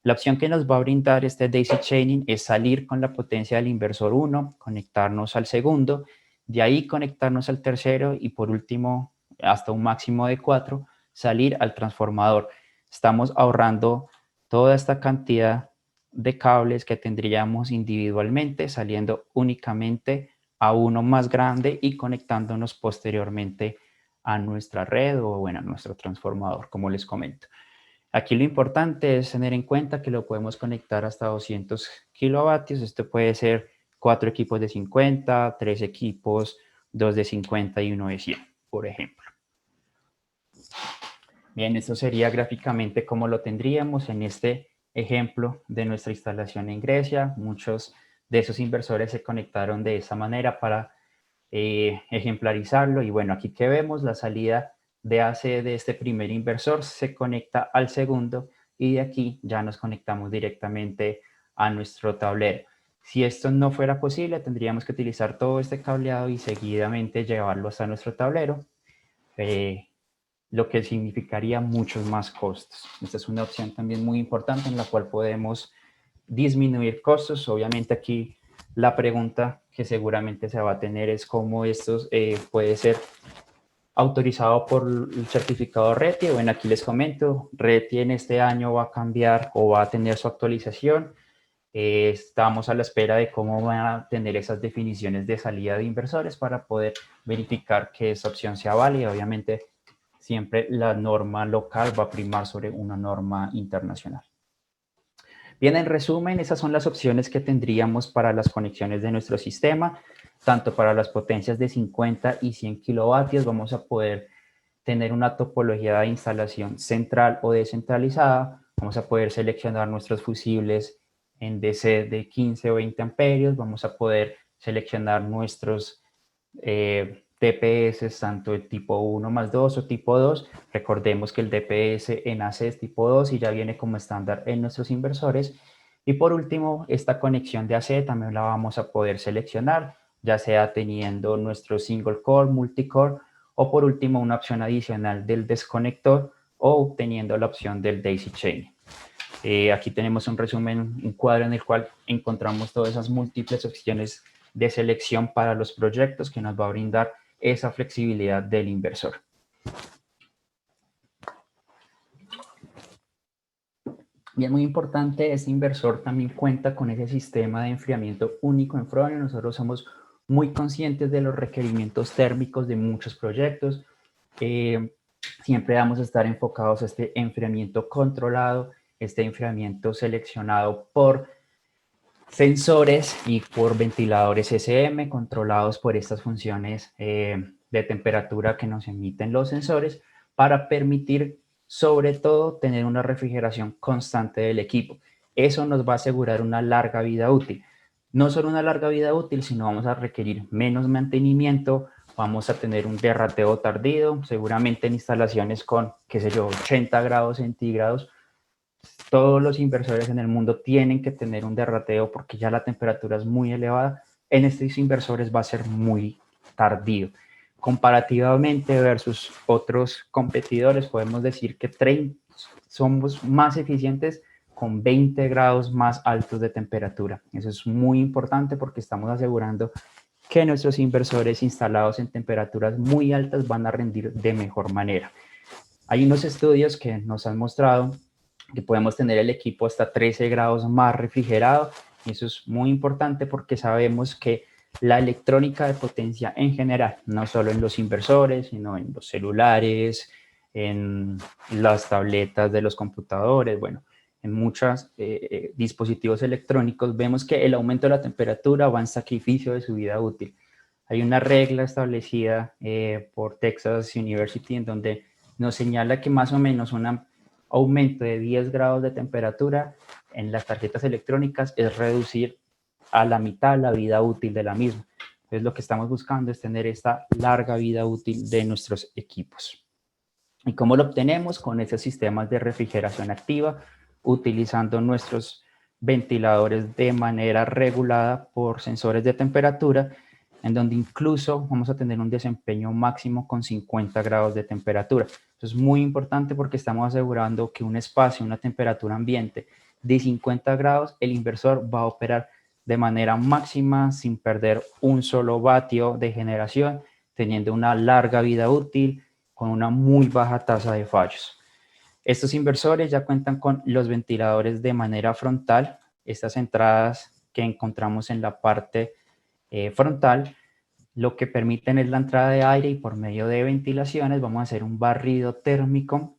La opción que nos va a brindar este daisy chaining es salir con la potencia del inversor 1, conectarnos al segundo, de ahí conectarnos al tercero y por último, hasta un máximo de 4, salir al transformador. Estamos ahorrando toda esta cantidad de cables que tendríamos individualmente, saliendo únicamente a uno más grande y conectándonos posteriormente a nuestra red o bueno, a nuestro transformador, como les comento. Aquí lo importante es tener en cuenta que lo podemos conectar hasta 200 kilovatios. Esto puede ser 4 equipos de 50, 3 equipos, 2 de 50 y 1 de 100, por ejemplo. Bien, esto sería gráficamente como lo tendríamos en este ejemplo de nuestra instalación en Grecia. Muchos de esos inversores se conectaron de esa manera para ejemplarizarlo. Y bueno, aquí que vemos la salida de AC de este primer inversor se conecta al segundo y de aquí ya nos conectamos directamente a nuestro tablero. Si esto no fuera posible, tendríamos que utilizar todo este cableado y seguidamente llevarlo hasta nuestro tablero, lo que significaría muchos más costos. Esta es una opción también muy importante en la cual podemos disminuir costos. Obviamente aquí la pregunta que seguramente se va a tener es cómo esto puede ser autorizado por el certificado RETI. Bueno, aquí les comento, RETI en este año va a cambiar o va a tener su actualización. Estamos a la espera de cómo van a tener esas definiciones de salida de inversores para poder verificar que esa opción sea válida. Obviamente, siempre la norma local va a primar sobre una norma internacional. Bien, en resumen, esas son las opciones que tendríamos para las conexiones de nuestro sistema, tanto para las potencias de 50 y 100 kilovatios. Vamos a poder tener una topología de instalación central o descentralizada. Vamos a poder seleccionar nuestros fusibles en DC de 15 o 20 amperios. Vamos a poder seleccionar nuestros DPS, tanto de tipo 1 más 2 o tipo 2. Recordemos que el DPS en AC es tipo 2 y ya viene como estándar en nuestros inversores. Y por último, esta conexión de AC también la vamos a poder seleccionar, ya sea teniendo nuestro single core, multicore, o por último una opción adicional del desconector o teniendo la opción del daisy chain. Aquí tenemos un resumen, un cuadro en el cual encontramos todas esas múltiples opciones de selección para los proyectos que nos va a brindar esa flexibilidad del inversor. Bien, muy importante, este inversor también cuenta con ese sistema de enfriamiento único en Fronion. Nosotros somos muy conscientes de los requerimientos térmicos de muchos proyectos. Siempre vamos a estar enfocados a este enfriamiento controlado, este enfriamiento seleccionado por sensores y por ventiladores SM controlados por estas funciones de temperatura que nos emiten los sensores para permitir sobre todo tener una refrigeración constante del equipo. Eso nos va a asegurar una larga vida útil. No solo una larga vida útil, sino vamos a requerir menos mantenimiento, vamos a tener un derrateo tardío, seguramente en instalaciones con, qué sé yo, 80 grados centígrados. Todos los inversores en el mundo tienen que tener un derrateo porque ya la temperatura es muy elevada. En estos inversores va a ser muy tardío. Comparativamente versus otros competidores, podemos decir que somos más eficientes con 20 grados más altos de temperatura. Eso es muy importante porque estamos asegurando que nuestros inversores instalados en temperaturas muy altas van a rendir de mejor manera. Hay unos estudios que nos han mostrado que podemos tener el equipo hasta 13 grados más refrigerado. Y eso es muy importante porque sabemos que la electrónica de potencia en general, no solo en los inversores, sino en los celulares, en las tabletas de los computadores, bueno, en muchos dispositivos electrónicos, vemos que el aumento de la temperatura va en sacrificio de su vida útil. Hay una regla establecida por Texas University en donde nos señala que más o menos un aumento de 10 grados de temperatura en las tarjetas electrónicas es reducir a la mitad la vida útil de la misma. Entonces, lo que estamos buscando es tener esta larga vida útil de nuestros equipos. ¿Y cómo lo obtenemos? Con esos sistemas de refrigeración activa, utilizando nuestros ventiladores de manera regulada por sensores de temperatura, en donde incluso vamos a tener un desempeño máximo con 50 grados de temperatura. Eso es muy importante porque estamos asegurando que un espacio, una temperatura ambiente de 50 grados, el inversor va a operar de manera máxima sin perder un solo vatio de generación, teniendo una larga vida útil con una muy baja tasa de fallos. Estos inversores ya cuentan con los ventiladores de manera frontal. Estas entradas que encontramos en la parte frontal, lo que permiten es la entrada de aire, y por medio de ventilaciones vamos a hacer un barrido térmico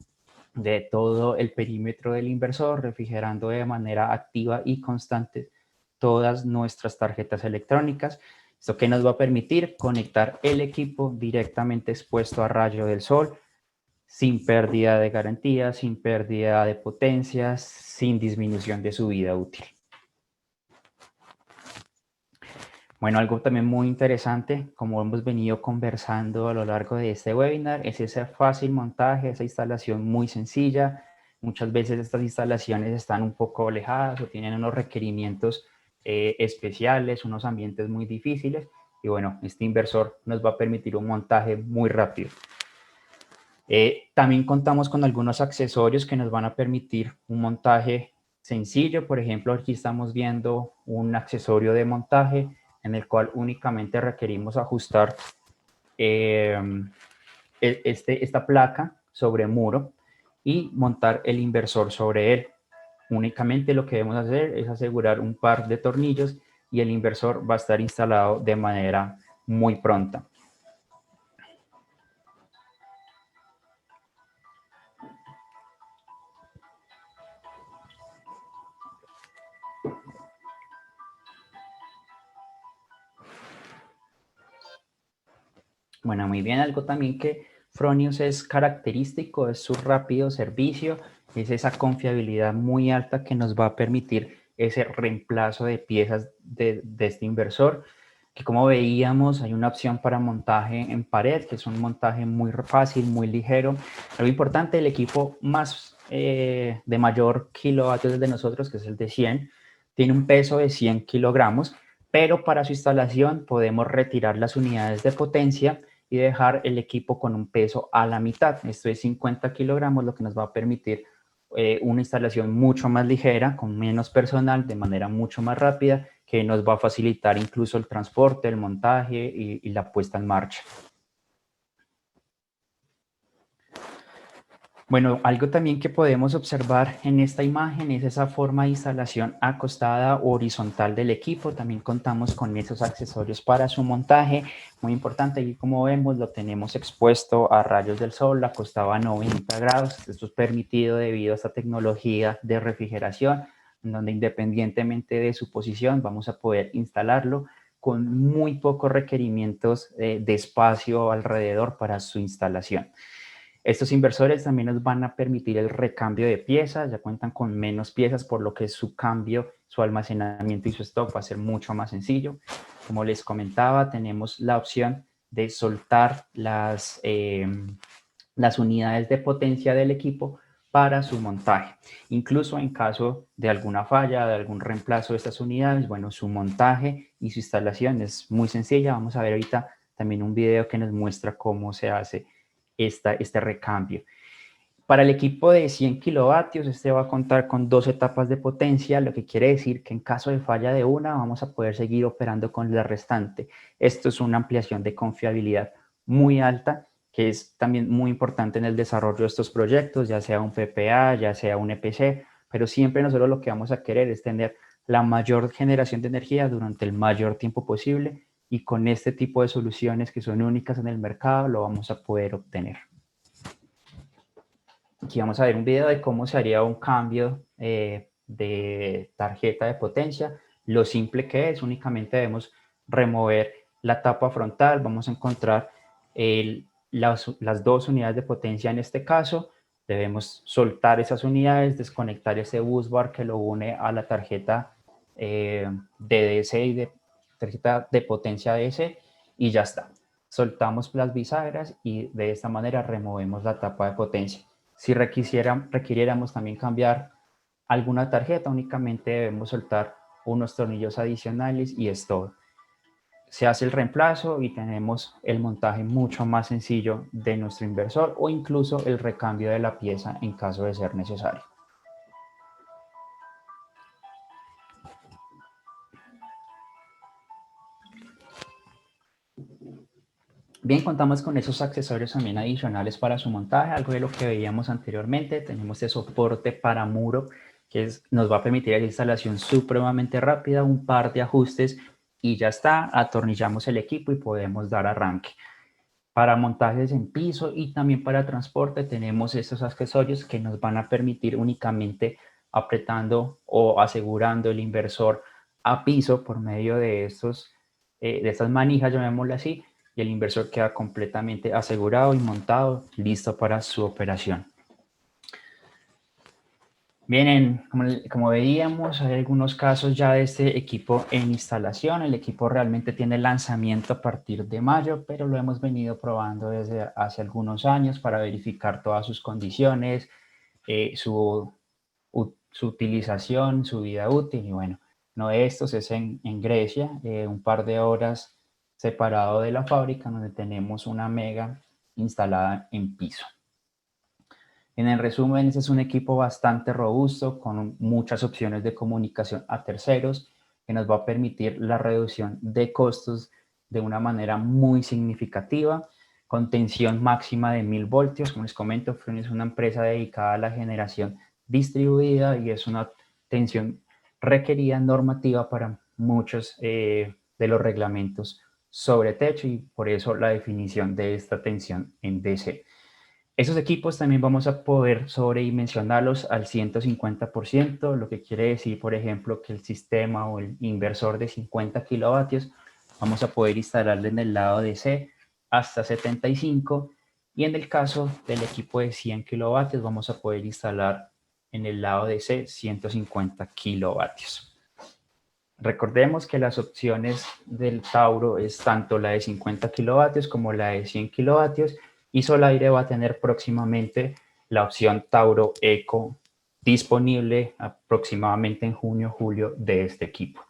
de todo el perímetro del inversor, refrigerando de manera activa y constante todas nuestras tarjetas electrónicas. Esto que nos va a permitir conectar el equipo directamente expuesto a rayo del sol, sin pérdida de garantía, sin pérdida de potencias, sin disminución de su vida útil. Bueno, algo también muy interesante, como hemos venido conversando a lo largo de este webinar, es ese fácil montaje, esa instalación muy sencilla. Muchas veces estas instalaciones están un poco alejadas o tienen unos requerimientos especiales, unos ambientes muy difíciles, y bueno, este inversor nos va a permitir un montaje muy rápido. También contamos con algunos accesorios que nos van a permitir un montaje sencillo. Por ejemplo, aquí estamos viendo un accesorio de montaje en el cual únicamente requerimos ajustar esta placa sobre muro y montar el inversor sobre él. Únicamente lo que debemos hacer es asegurar un par de tornillos y el inversor va a estar instalado de manera muy pronta. Bueno, muy bien, algo también que Fronius es característico es su rápido servicio, es esa confiabilidad muy alta que nos va a permitir ese reemplazo de piezas de este inversor, que como veíamos hay una opción para montaje en pared, que es un montaje muy fácil, muy ligero. Lo importante, el equipo más de mayor kilovatios de nosotros, que es el de 100, tiene un peso de 100 kilogramos, pero para su instalación podemos retirar las unidades de potencia y dejar el equipo con un peso a la mitad. Esto es 50 kilogramos, lo que nos va a permitir una instalación mucho más ligera, con menos personal, de manera mucho más rápida, que nos va a facilitar incluso el transporte, el montaje y la puesta en marcha. Bueno, algo también que podemos observar en esta imagen es esa forma de instalación acostada o horizontal del equipo. También contamos con esos accesorios para su montaje. Muy importante, y como vemos lo tenemos expuesto a rayos del sol, acostado a 90 grados. Esto es permitido debido a esta tecnología de refrigeración, en donde independientemente de su posición vamos a poder instalarlo con muy pocos requerimientos de espacio alrededor para su instalación. Estos inversores también nos van a permitir el recambio de piezas, ya cuentan con menos piezas, por lo que su cambio, su almacenamiento y su stock va a ser mucho más sencillo. Como les comentaba, tenemos la opción de soltar las unidades de potencia del equipo para su montaje. Incluso en caso de alguna falla, de algún reemplazo de estas unidades, bueno, su montaje y su instalación es muy sencilla. Vamos a ver ahorita también un video que nos muestra cómo se hace este recambio. Para el equipo de 100 kilovatios, este va a contar con 2 etapas de potencia, lo que quiere decir que en caso de falla de una, vamos a poder seguir operando con la restante. Esto es una ampliación de confiabilidad muy alta, que es también muy importante en el desarrollo de estos proyectos, ya sea un PPA, ya sea un EPC, pero siempre nosotros lo que vamos a querer es tener la mayor generación de energía durante el mayor tiempo posible, y con este tipo de soluciones que son únicas en el mercado lo vamos a poder obtener. Aquí vamos a ver un video de cómo se haría un cambio de tarjeta de potencia. Lo simple que es, únicamente debemos remover la tapa frontal, vamos a encontrar las 2 unidades de potencia en este caso. Debemos soltar esas unidades, desconectar ese bus bar que lo une a la tarjeta de DC y de tarjeta de potencia DC, y ya está. Soltamos las bisagras y de esta manera removemos la tapa de potencia. Si requiriéramos también cambiar alguna tarjeta, únicamente debemos soltar unos tornillos adicionales y es todo. Se hace el reemplazo y tenemos el montaje mucho más sencillo de nuestro inversor, o incluso el recambio de la pieza en caso de ser necesario. Bien, contamos con esos accesorios también adicionales para su montaje, algo de lo que veíamos anteriormente. Tenemos el soporte para muro, nos va a permitir la instalación supremamente rápida, un par de ajustes y ya está, atornillamos el equipo y podemos dar arranque. Para montajes en piso y también para transporte tenemos estos accesorios que nos van a permitir únicamente apretando o asegurando el inversor a piso por medio de estas manijas, llamémoslo así, y el inversor queda completamente asegurado y montado, listo para su operación. Bien, como veíamos, hay algunos casos ya de este equipo en instalación. El equipo realmente tiene lanzamiento a partir de mayo, pero lo hemos venido probando desde hace algunos años para verificar todas sus condiciones, su utilización, su vida útil. Y bueno, uno de estos es en Grecia, un par de horas separado de la fábrica, donde tenemos una mega instalada en piso. En el resumen, este es un equipo bastante robusto con muchas opciones de comunicación a terceros que nos va a permitir la reducción de costos de una manera muy significativa, con tensión máxima de 1000 voltios. Como les comento, Frun es una empresa dedicada a la generación distribuida y es una tensión requerida normativa para muchos de los reglamentos sobre techo y por eso la definición de esta tensión en DC. Esos equipos también vamos a poder sobredimensionarlos al 150%, lo que quiere decir, por ejemplo, que el sistema o el inversor de 50 kilovatios vamos a poder instalarle en el lado DC hasta 75 y en el caso del equipo de 100 kilovatios vamos a poder instalar en el lado DC 150 kilovatios. Recordemos que las opciones del Tauro es tanto la de 50 kilovatios como la de 100 kilovatios y Solaire va a tener próximamente la opción Tauro Eco disponible aproximadamente en junio-julio de este equipo.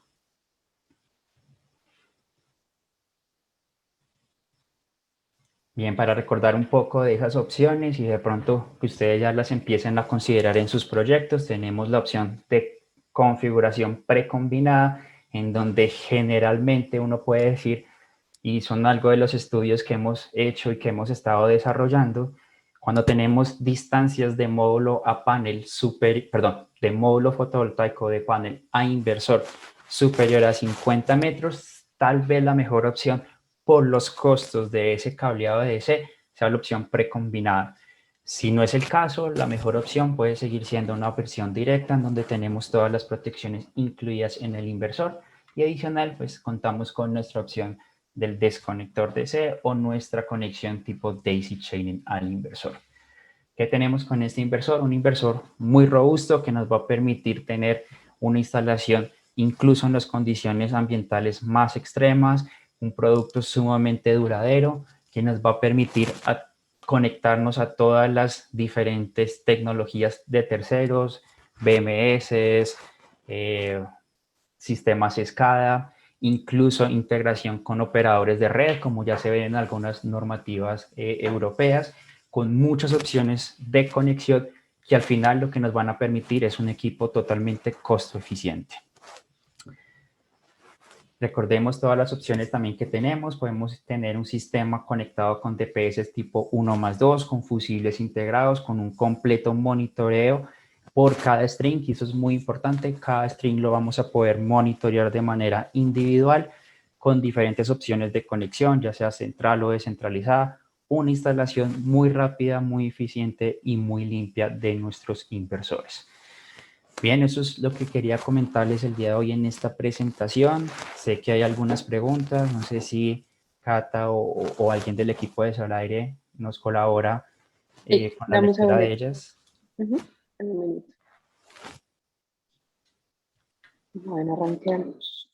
Bien, para recordar un poco de esas opciones y de pronto que ustedes ya las empiecen a considerar en sus proyectos, tenemos la opción de configuración precombinada, en donde generalmente uno puede decir, y son algo de los estudios que hemos hecho y que hemos estado desarrollando, cuando tenemos distancias de módulo a panel de módulo fotovoltaico de panel a inversor superior a 50 metros, tal vez la mejor opción por los costos de ese cableado de DC sea la opción precombinada. Si no es el caso, la mejor opción puede seguir siendo una versión directa en donde tenemos todas las protecciones incluidas en el inversor y adicional, pues contamos con nuestra opción del desconector DC o nuestra conexión tipo daisy chaining al inversor. ¿Qué tenemos con este inversor? Un inversor muy robusto que nos va a permitir tener una instalación incluso en las condiciones ambientales más extremas, un producto sumamente duradero que nos va a permitir conectarnos a todas las diferentes tecnologías de terceros, BMS, sistemas SCADA, incluso integración con operadores de red, como ya se ven en algunas normativas europeas, con muchas opciones de conexión que al final lo que nos van a permitir es un equipo totalmente costo eficiente. Recordemos todas las opciones también que tenemos. Podemos tener un sistema conectado con DPS tipo 1+2, con fusibles integrados, con un completo monitoreo por cada string, y eso es muy importante. Cada string lo vamos a poder monitorear de manera individual con diferentes opciones de conexión, ya sea central o descentralizada. Una instalación muy rápida, muy eficiente y muy limpia de nuestros inversores. Bien, eso es lo que quería comentarles el día de hoy en esta presentación. Sé que hay algunas preguntas, no sé si Cata o alguien del equipo de Solaire nos colabora con la lectura de ellas. Un minuto. Bueno, arranquemos.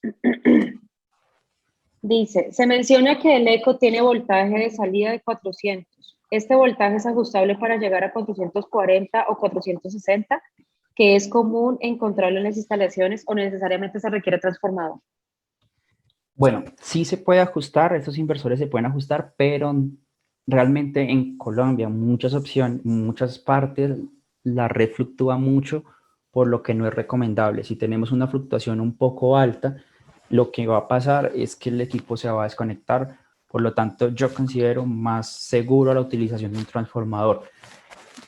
Dice, se menciona que el eco tiene voltaje de salida de 400. ¿Este voltaje es ajustable para llegar a 440 o 460? ¿Que es común encontrarlo en las instalaciones o necesariamente se requiere transformador? Bueno, sí se puede ajustar, estos inversores se pueden ajustar, pero realmente en Colombia muchas partes la red fluctúa mucho, por lo que no es recomendable. Si tenemos una fluctuación un poco alta, lo que va a pasar es que el equipo se va a desconectar Por lo tanto, yo considero más seguro la utilización de un transformador.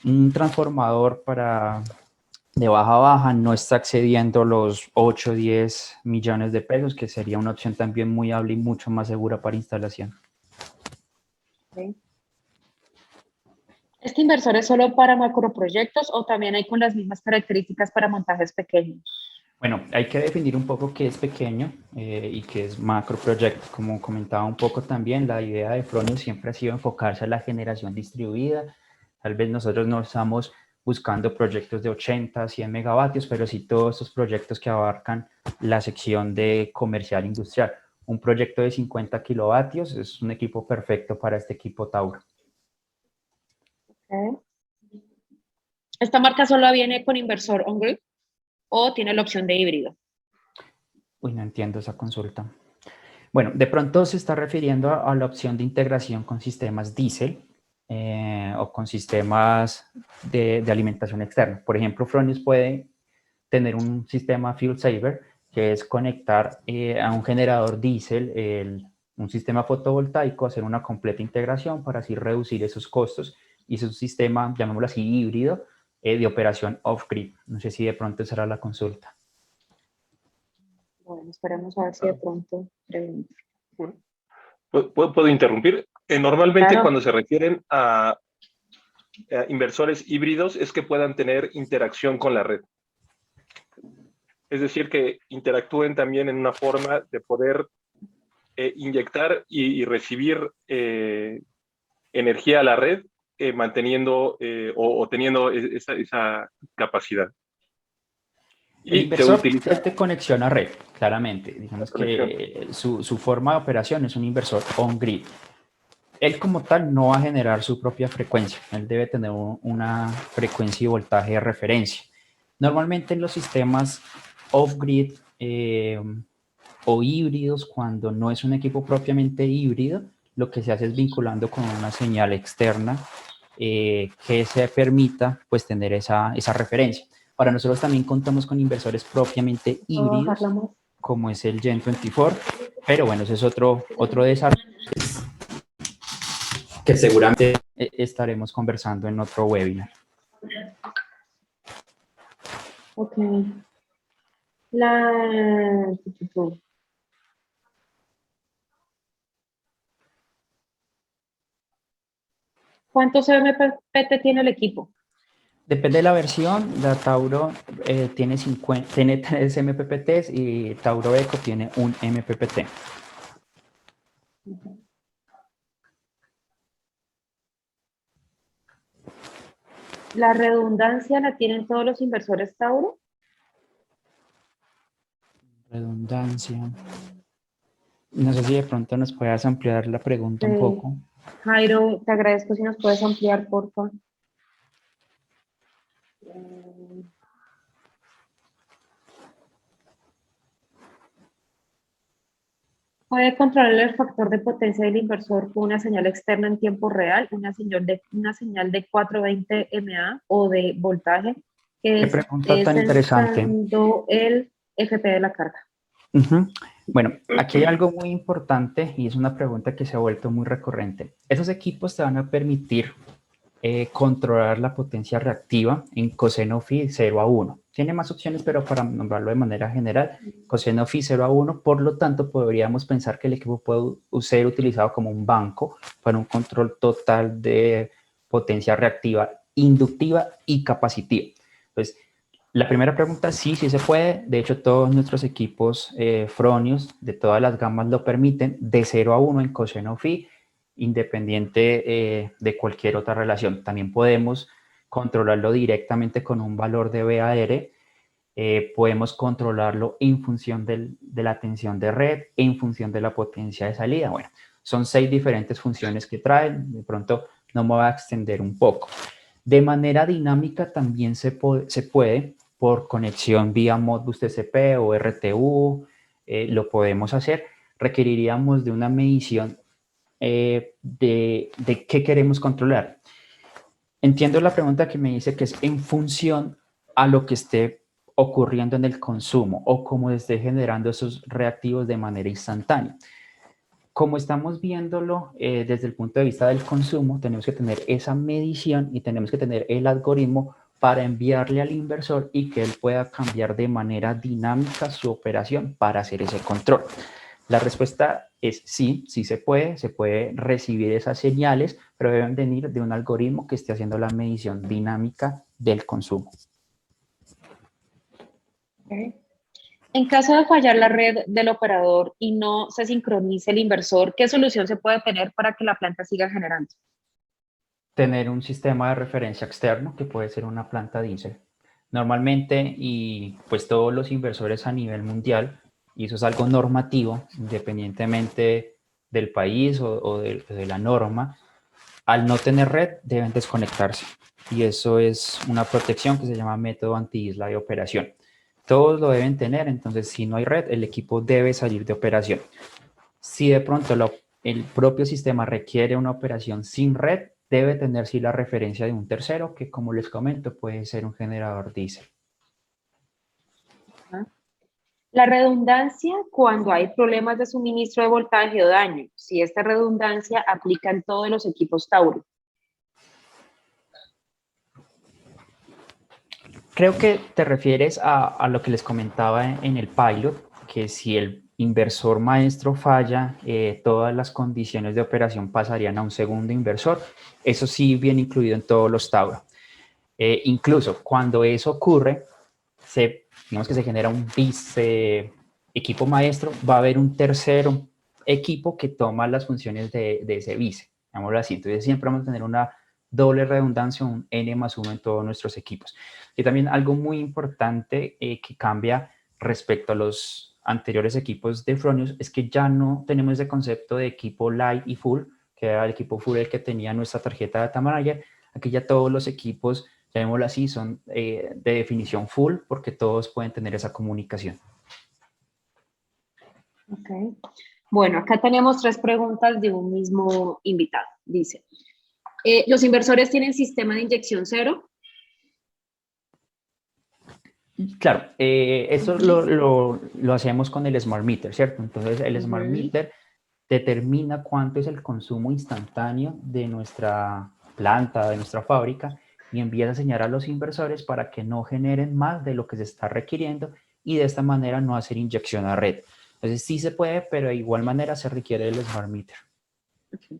Un transformador de baja a baja no está excediendo los 8 o 10 millones de pesos, que sería una opción también muy viable y mucho más segura para instalación. Ok. ¿Este inversor es solo para macroproyectos o también hay con las mismas características para montajes pequeños? Bueno, hay que definir un poco qué es pequeño y qué es macroproyecto. Como comentaba un poco también, la idea de Fronius siempre ha sido enfocarse a la generación distribuida. Tal vez nosotros no estamos buscando proyectos de 80, 100 megavatios, pero sí todos estos proyectos que abarcan la sección de comercial industrial. Un proyecto de 50 kilovatios es un equipo perfecto para este equipo Tauro. Okay. ¿Esta marca solo viene con inversor on-grid o tiene la opción de híbrido? Uy, no entiendo esa consulta. Bueno, de pronto se está refiriendo a la opción de integración con sistemas diésel o con sistemas de alimentación externa. Por ejemplo, Fronius puede tener un sistema Fuel Saver, que es conectar a un generador diésel un sistema fotovoltaico, hacer una completa integración para así reducir esos costos. Y es un sistema, llamémoslo así, híbrido de operación off-grid. No sé si de pronto será la consulta. Bueno, esperemos a ver si de pronto pregunto. Bueno, ¿puedo interrumpir? Normalmente Claro. cuando se refieren a inversores híbridos es que puedan tener interacción con la red. Es decir, que interactúen también en una forma de poder inyectar y recibir energía a la red, manteniendo o teniendo esa capacidad. El Y se inversor utiliza es de conexión a red, claramente. Digamos que su forma de operación es un inversor on-grid. Él como tal no va a generar su propia frecuencia. Él debe tener una frecuencia y voltaje de referencia. Normalmente en los sistemas off-grid o híbridos, cuando no es un equipo propiamente híbrido, lo que se hace es vinculando con una señal externa que se permita pues tener esa referencia. Ahora, nosotros también contamos con inversores propiamente híbridos, como es el Gen 24, pero bueno, ese es otro desarrollo que seguramente estaremos conversando en otro webinar. Ok. ¿Cuántos MPPT tiene el equipo? Depende de la versión, la Tauro tiene 3 MPPTs y Tauro Eco tiene un MPPT. ¿La redundancia la tienen todos los inversores Tauro? Redundancia. No sé si de pronto nos puedas ampliar la pregunta un poco. Jairo, te agradezco si nos puedes ampliar, por favor. ¿Puede controlar el factor de potencia del inversor con una señal externa en tiempo real, una señal de 420 mA o de voltaje que Qué pregunta tan interesante. el FP de la carga? Bueno, aquí hay algo muy importante y es una pregunta que se ha vuelto muy recurrente. Esos equipos te van a permitir controlar la potencia reactiva en coseno phi 0 a 1. Tiene más opciones, pero para nombrarlo de manera general, coseno phi 0 a 1, por lo tanto podríamos pensar que el equipo puede ser utilizado como un banco para un control total de potencia reactiva, inductiva y capacitiva. Entonces, la primera pregunta, sí se puede. De hecho, todos nuestros equipos Fronius de todas las gamas lo permiten de 0 a 1 en coseno phi, independiente de cualquier otra relación. También podemos controlarlo directamente con un valor de VAR. Podemos controlarlo en función de la tensión de red, en función de la potencia de salida. Bueno, son 6 diferentes funciones que traen. De pronto no me voy a extender un poco. De manera dinámica también se puede por conexión vía Modbus TCP o RTU, lo podemos hacer. Requeriríamos de una medición de qué queremos controlar. Entiendo la pregunta que me dice que es en función a lo que esté ocurriendo en el consumo o cómo esté generando esos reactivos de manera instantánea. Como estamos viéndolo desde el punto de vista del consumo, tenemos que tener esa medición y tenemos que tener el algoritmo para enviarle al inversor y que él pueda cambiar de manera dinámica su operación para hacer ese control. La respuesta es sí, sí se puede recibir esas señales, pero deben venir de un algoritmo que esté haciendo la medición dinámica del consumo. Okay. En caso de fallar la red del operador y no se sincronice el inversor, ¿qué solución se puede tener para que la planta siga generando? Tener un sistema de referencia externo que puede ser una planta diésel. Normalmente, y pues todos los inversores a nivel mundial, y eso es algo normativo, independientemente del país o de la norma, al no tener red deben desconectarse. Y eso es una protección que se llama método anti-isla de operación. Todos lo deben tener, entonces si no hay red, el equipo debe salir de operación. Si de pronto el propio sistema requiere una operación sin red, debe tener sí la referencia de un tercero, que como les comento, puede ser un generador diésel. La redundancia cuando hay problemas de suministro de voltaje o daño, si esta redundancia aplica en todos los equipos Tauro. Creo que te refieres a lo que les comentaba en el pilot, que si el inversor maestro falla, todas las condiciones de operación pasarían a un segundo inversor. Eso sí viene incluido en todos los Tauro. Incluso cuando eso ocurre, digamos que se genera un vice equipo maestro, va a haber un tercero equipo que toma las funciones de ese vice, digámoslo así. Entonces siempre vamos a tener una doble redundancia, un N+1 en todos nuestros equipos. Y también algo muy importante que cambia respecto a los anteriores equipos de Fronius es que ya no tenemos ese concepto de equipo light y full, que era el equipo full el que tenía nuestra tarjeta de Data Manager. Aquí ya todos los equipos, llamémoslo así, son de definición full porque todos pueden tener esa comunicación. Okay. Bueno, acá tenemos 3 preguntas de un mismo invitado. Dice, ¿los inversores tienen sistema de inyección cero? Claro, eso lo hacemos con el Smart Meter, ¿cierto? Entonces, el Smart Meter determina cuánto es el consumo instantáneo de nuestra planta, de nuestra fábrica, y envía esa señal a los inversores para que no generen más de lo que se está requiriendo y de esta manera no hacer inyección a red. Entonces, sí se puede, pero de igual manera se requiere el Smart Meter. Okay.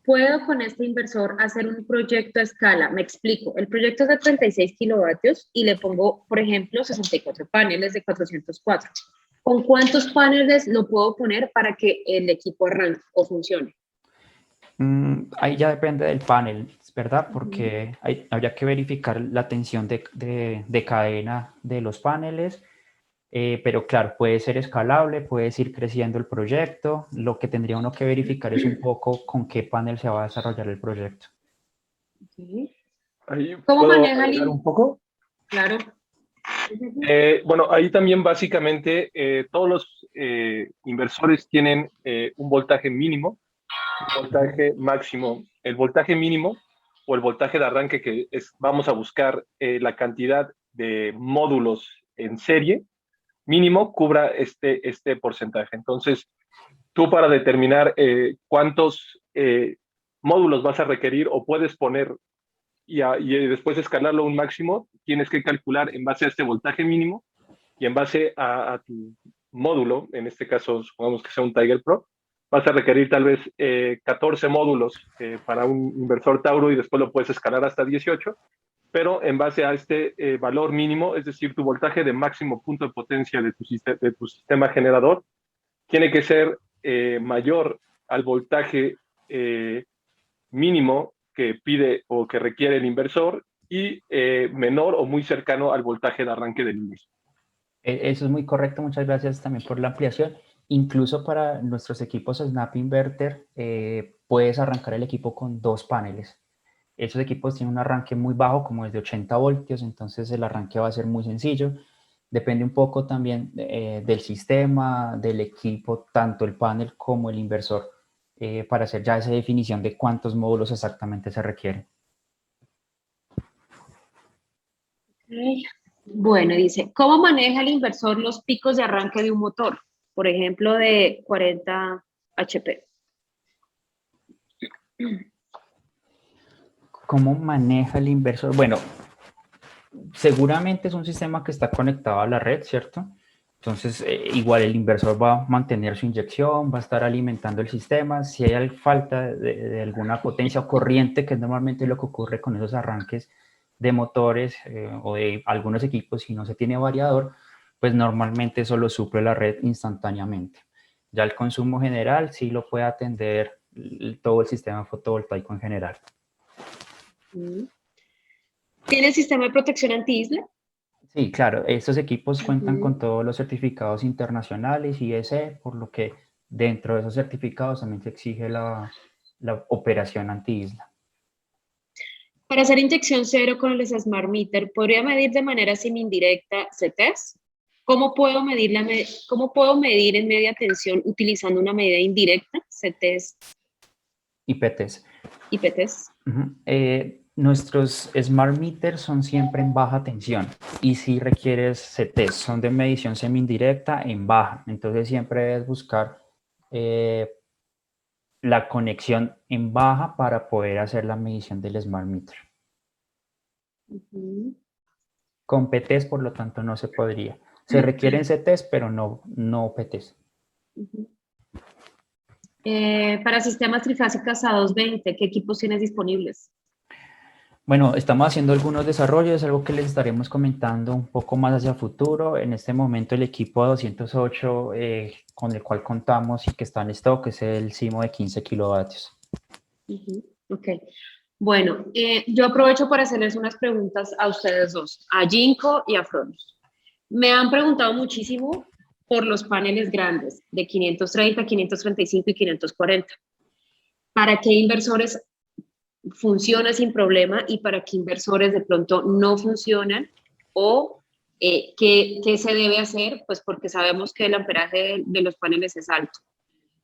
¿Puedo con este inversor hacer un proyecto a escala? Me explico. El proyecto es de 36 kilovatios y le pongo, por ejemplo, 64 paneles de 404. ¿Con cuántos paneles lo puedo poner para que el equipo arranque o funcione? Ahí ya depende del panel, ¿verdad? Porque habría que verificar la tensión de cadena de los paneles. Pero claro, puede ser escalable, puedes ir creciendo el proyecto. Lo que tendría uno que verificar es un poco con qué panel se va a desarrollar el proyecto. Okay. Ahí ¿Cómo puedo maneja agregar un poco. Claro. Bueno, ahí también básicamente todos los inversores tienen un voltaje mínimo, un voltaje máximo. El voltaje mínimo o el voltaje de arranque que vamos a buscar la cantidad de módulos en serie mínimo cubra este porcentaje. Entonces, tú para determinar cuántos módulos vas a requerir o puedes poner y después escalarlo a un máximo, tienes que calcular en base a este voltaje mínimo y en base a tu módulo, en este caso supongamos que sea un Tiger Pro, vas a requerir tal vez 14 módulos para un inversor Tauro y después lo puedes escalar hasta 18, pero en base a este valor mínimo, es decir, tu voltaje de máximo punto de potencia de tu sistema generador, tiene que ser mayor al voltaje mínimo que pide o que requiere el inversor y menor o muy cercano al voltaje de arranque del mismo. Eso es muy correcto, muchas gracias también por la ampliación. Incluso para nuestros equipos Snap Inverter, puedes arrancar el equipo con 2 paneles. Esos equipos tienen un arranque muy bajo, como es de 80 voltios, entonces el arranque va a ser muy sencillo. Depende un poco también del sistema, del equipo, tanto el panel como el inversor, para hacer ya esa definición de cuántos módulos exactamente se requieren. Okay. Bueno, dice, ¿cómo maneja el inversor los picos de arranque de un motor? Por ejemplo, de 40 HP. ¿Cómo maneja el inversor? Bueno, seguramente es un sistema que está conectado a la red, ¿cierto? Entonces, igual el inversor va a mantener su inyección, va a estar alimentando el sistema. Si hay falta de alguna potencia o corriente, que es normalmente lo que ocurre con esos arranques de motores o de algunos equipos, si no se tiene variador, pues normalmente eso lo suple la red instantáneamente. Ya el consumo general sí lo puede atender todo el sistema fotovoltaico en general. ¿Tiene sistema de protección anti-isla? Sí, claro, estos equipos cuentan con todos los certificados internacionales y ISE, por lo que dentro de esos certificados también se exige la operación anti-isla. Para hacer inyección cero con el Smart Meter, ¿podría medir de manera semi-indirecta CTs? ¿Cómo puedo medir en media tensión utilizando una medida indirecta, CTs? IPTs. IPTs. Nuestros Smart Meters son siempre en baja tensión y si requieres CTs, son de medición semi-indirecta en baja. Entonces siempre debes buscar la conexión en baja para poder hacer la medición del Smart Meter. Con PTs, por lo tanto, no se podría. Se requieren CTs, pero no PTs. Para sistemas trifásicas A220, ¿qué equipos tienes disponibles? Bueno, estamos haciendo algunos desarrollos, algo que les estaremos comentando un poco más hacia futuro. En este momento el equipo A208 con el cual contamos y que está en stock es el Simo de 15 kilovatios. Ok. Bueno, yo aprovecho para hacerles unas preguntas a ustedes dos, a Jinko y a Fronos. Me han preguntado muchísimo por los paneles grandes de 530, 535 y 540. ¿Para qué inversores funciona sin problema y para qué inversores de pronto no funcionan? O ¿qué se debe hacer? Pues porque sabemos que el amperaje de los paneles es alto.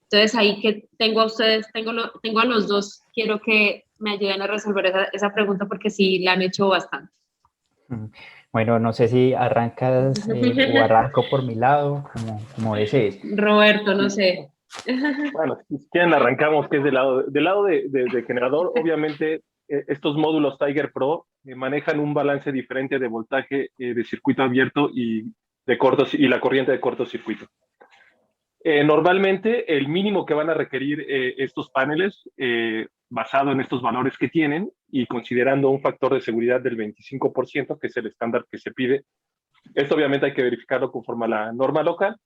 Entonces ahí que tengo a ustedes, tengo a los dos, quiero que me ayuden a resolver esa pregunta porque sí la han hecho bastante. Bueno, no sé si arrancas o arranco por mi lado, como desees. Roberto, no sé. Bueno, si quieren arrancamos, que es del lado de generador. Obviamente estos módulos Tiger Pro manejan un balance diferente de voltaje de circuito abierto y la corriente de cortocircuito. Normalmente el mínimo que van a requerir estos paneles, basado en estos valores que tienen y considerando un factor de seguridad del 25%, que es el estándar que se pide, esto obviamente hay que verificarlo conforme a la norma local,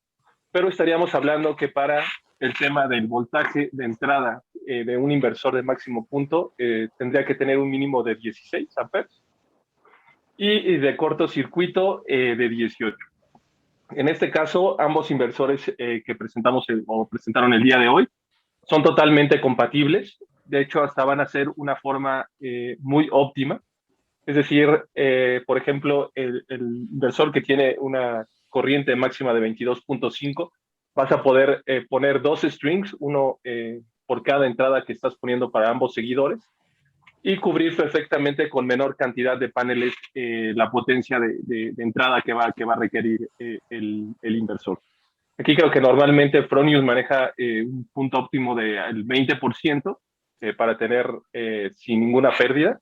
pero estaríamos hablando que para el tema del voltaje de entrada de un inversor de máximo punto, tendría que tener un mínimo de 16 amperes y de cortocircuito de 18. En este caso, ambos inversores que presentaron el día de hoy son totalmente compatibles. De hecho, hasta van a ser una forma muy óptima. Es decir, por ejemplo, el inversor que tiene una corriente máxima de 22.5, vas a poder poner dos strings, uno por cada entrada que estás poniendo para ambos seguidores, y cubrir perfectamente con menor cantidad de paneles la potencia de entrada que va a requerir el inversor. Aquí creo que normalmente Fronius maneja un punto óptimo del 20% para tener sin ninguna pérdida,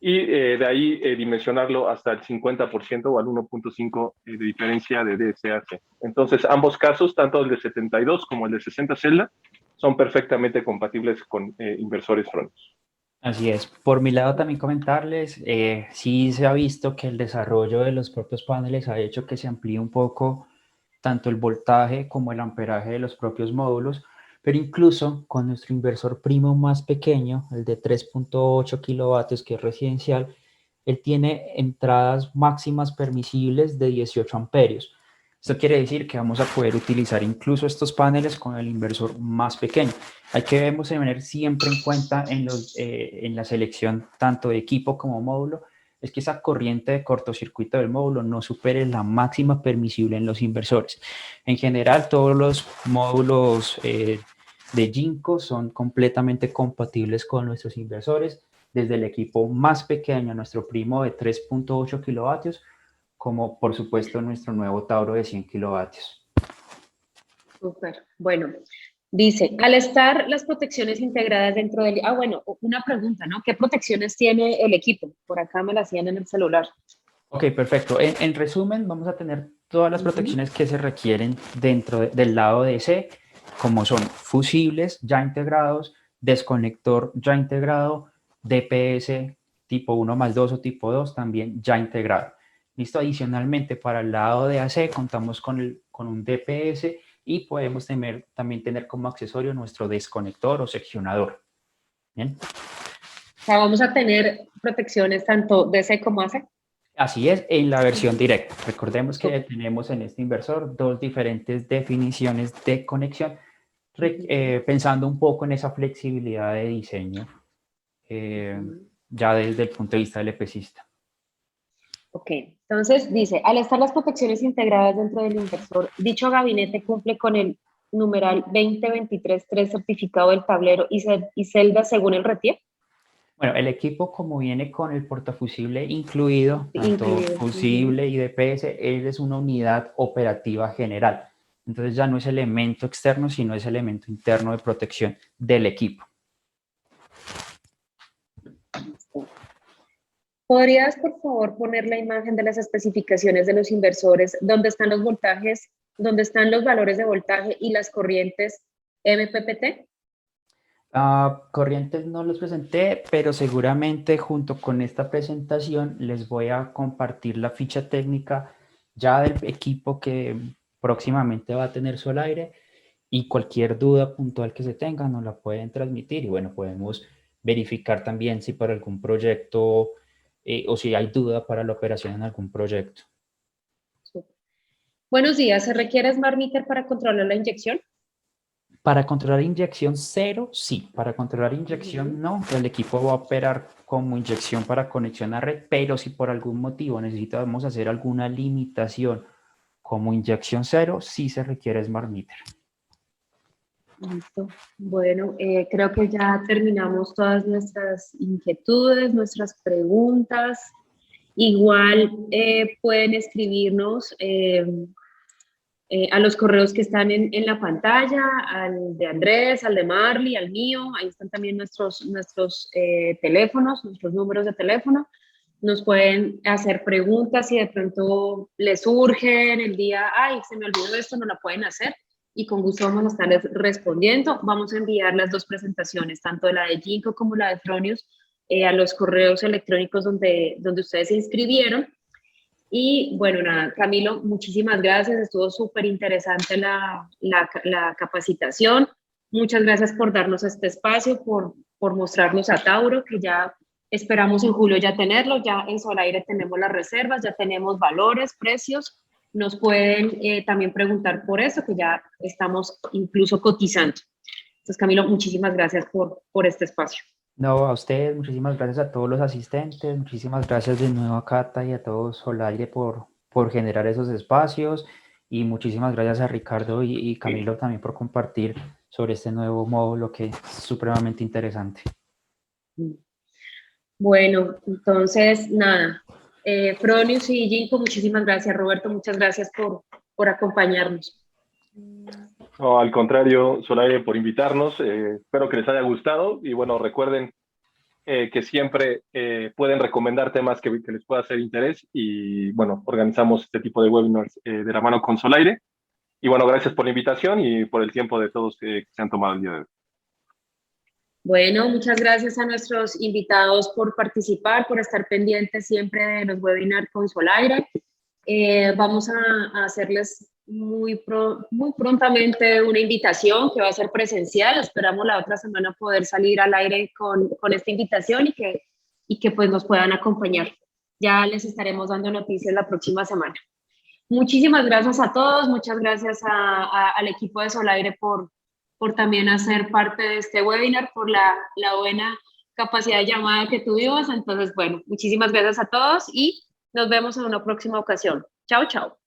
y de ahí dimensionarlo hasta el 50% o al 1.5 de diferencia de DSAC. Entonces, ambos casos, tanto el de 72 como el de 60 celda, son perfectamente compatibles con inversores Fronius. Así es. Por mi lado también comentarles, sí se ha visto que el desarrollo de los propios paneles ha hecho que se amplíe un poco tanto el voltaje como el amperaje de los propios módulos, pero incluso con nuestro inversor primo más pequeño, el de 3.8 kilovatios, que es residencial, él tiene entradas máximas permisibles de 18 amperios. Esto quiere decir que vamos a poder utilizar incluso estos paneles con el inversor más pequeño. Hay que tener siempre en cuenta en la selección tanto de equipo como módulo, es que esa corriente de cortocircuito del módulo no supere la máxima permisible en los inversores. En general, todos los módulos de Jinko son completamente compatibles con nuestros inversores, desde el equipo más pequeño, nuestro primo de 3.8 kilovatios, como por supuesto nuestro nuevo Tauro de 100 kilovatios. Súper. Bueno, Dice, al estar las protecciones integradas dentro del... Ah, bueno, una pregunta, ¿no? ¿Qué protecciones tiene el equipo? Por acá me la hacían en el celular. Ok, perfecto. En resumen, vamos a tener todas las protecciones que se requieren dentro del lado de C, como son fusibles ya integrados, desconector ya integrado, DPS tipo 1+2 o tipo 2 también ya integrado. Listo, adicionalmente para el lado de AC contamos con un DPS y podemos también tener como accesorio nuestro desconector o seccionador. ¿Bien? O sea, vamos a tener protecciones tanto DC como AC. Así es, en la versión directa. Recordemos que tenemos en este inversor dos diferentes definiciones de conexión, pensando un poco en esa flexibilidad de diseño, ya desde el punto de vista del EPCista. Ok, entonces dice, al estar las protecciones integradas dentro del inversor, dicho gabinete cumple con el numeral 2023-3 certificado del tablero y celda según el RETIER. Bueno, el equipo como viene con el portafusible incluido, tanto fusible y DPS, él es una unidad operativa general. Entonces ya no es elemento externo, sino es elemento interno de protección del equipo. ¿Podrías, por favor, poner la imagen de las especificaciones de los inversores, donde están los voltajes, donde están los valores de voltaje y las corrientes MPPT? Corrientes no los presenté, pero seguramente junto con esta presentación les voy a compartir la ficha técnica ya del equipo que próximamente va a tener Solaire, y cualquier duda puntual que se tenga nos la pueden transmitir y bueno, podemos verificar también si para algún proyecto o si hay duda para la operación en algún proyecto. Buenos días, ¿se requiere Smart Meter para controlar la inyección? Para controlar inyección cero, sí. Para controlar inyección, no. El equipo va a operar como inyección para conexión a red, pero si por algún motivo necesitamos hacer alguna limitación como inyección cero, sí se requiere Smart Meter. Listo. Bueno, creo que ya terminamos todas nuestras inquietudes, nuestras preguntas. Igual pueden escribirnos a los correos que están en la pantalla, al de Andrés, al de Marley, al mío. Ahí están también nuestros teléfonos, nuestros números de teléfono. Nos pueden hacer preguntas si de pronto les surge en el día, ay, se me olvidó esto, no la pueden hacer. Y con gusto vamos a estarles respondiendo. Vamos a enviar las dos presentaciones, tanto la de Ginkgo como la de Fronius, a los correos electrónicos donde ustedes se inscribieron. Y bueno, nada, Camilo, muchísimas gracias. Estuvo súper interesante la capacitación. Muchas gracias por darnos este espacio, por mostrarnos a Tauro, que ya esperamos en julio ya tenerlo. Ya en Solaire tenemos las reservas, ya tenemos valores, precios. Nos pueden también preguntar por eso, que ya estamos incluso cotizando. Entonces, Camilo, muchísimas gracias por este espacio. No, a ustedes, muchísimas gracias a todos los asistentes, muchísimas gracias de nuevo a Cata y a todos Solaire por generar esos espacios, y muchísimas gracias a Ricardo y Camilo también por compartir sobre este nuevo módulo que es supremamente interesante. Bueno, entonces, nada, Fronius y Ginkgo, muchísimas gracias. Roberto, muchas gracias por acompañarnos. No, al contrario, Solaire, por invitarnos. Espero que les haya gustado y bueno, recuerden que siempre pueden recomendar temas que les pueda hacer interés y bueno, organizamos este tipo de webinars de la mano con Solaire. Y bueno, gracias por la invitación y por el tiempo de todos que se han tomado el día de hoy. Bueno, muchas gracias a nuestros invitados por participar, por estar pendientes siempre de los webinars con Solaire. Vamos a hacerles muy prontamente una invitación que va a ser presencial. Esperamos la otra semana poder salir al aire con esta invitación y que pues nos puedan acompañar. Ya les estaremos dando noticias la próxima semana. Muchísimas gracias a todos, muchas gracias al equipo de Solaire por también hacer parte de este webinar, por la buena capacidad de llamada que tuvimos. Entonces, bueno, muchísimas gracias a todos y nos vemos en una próxima ocasión. Chao, chao.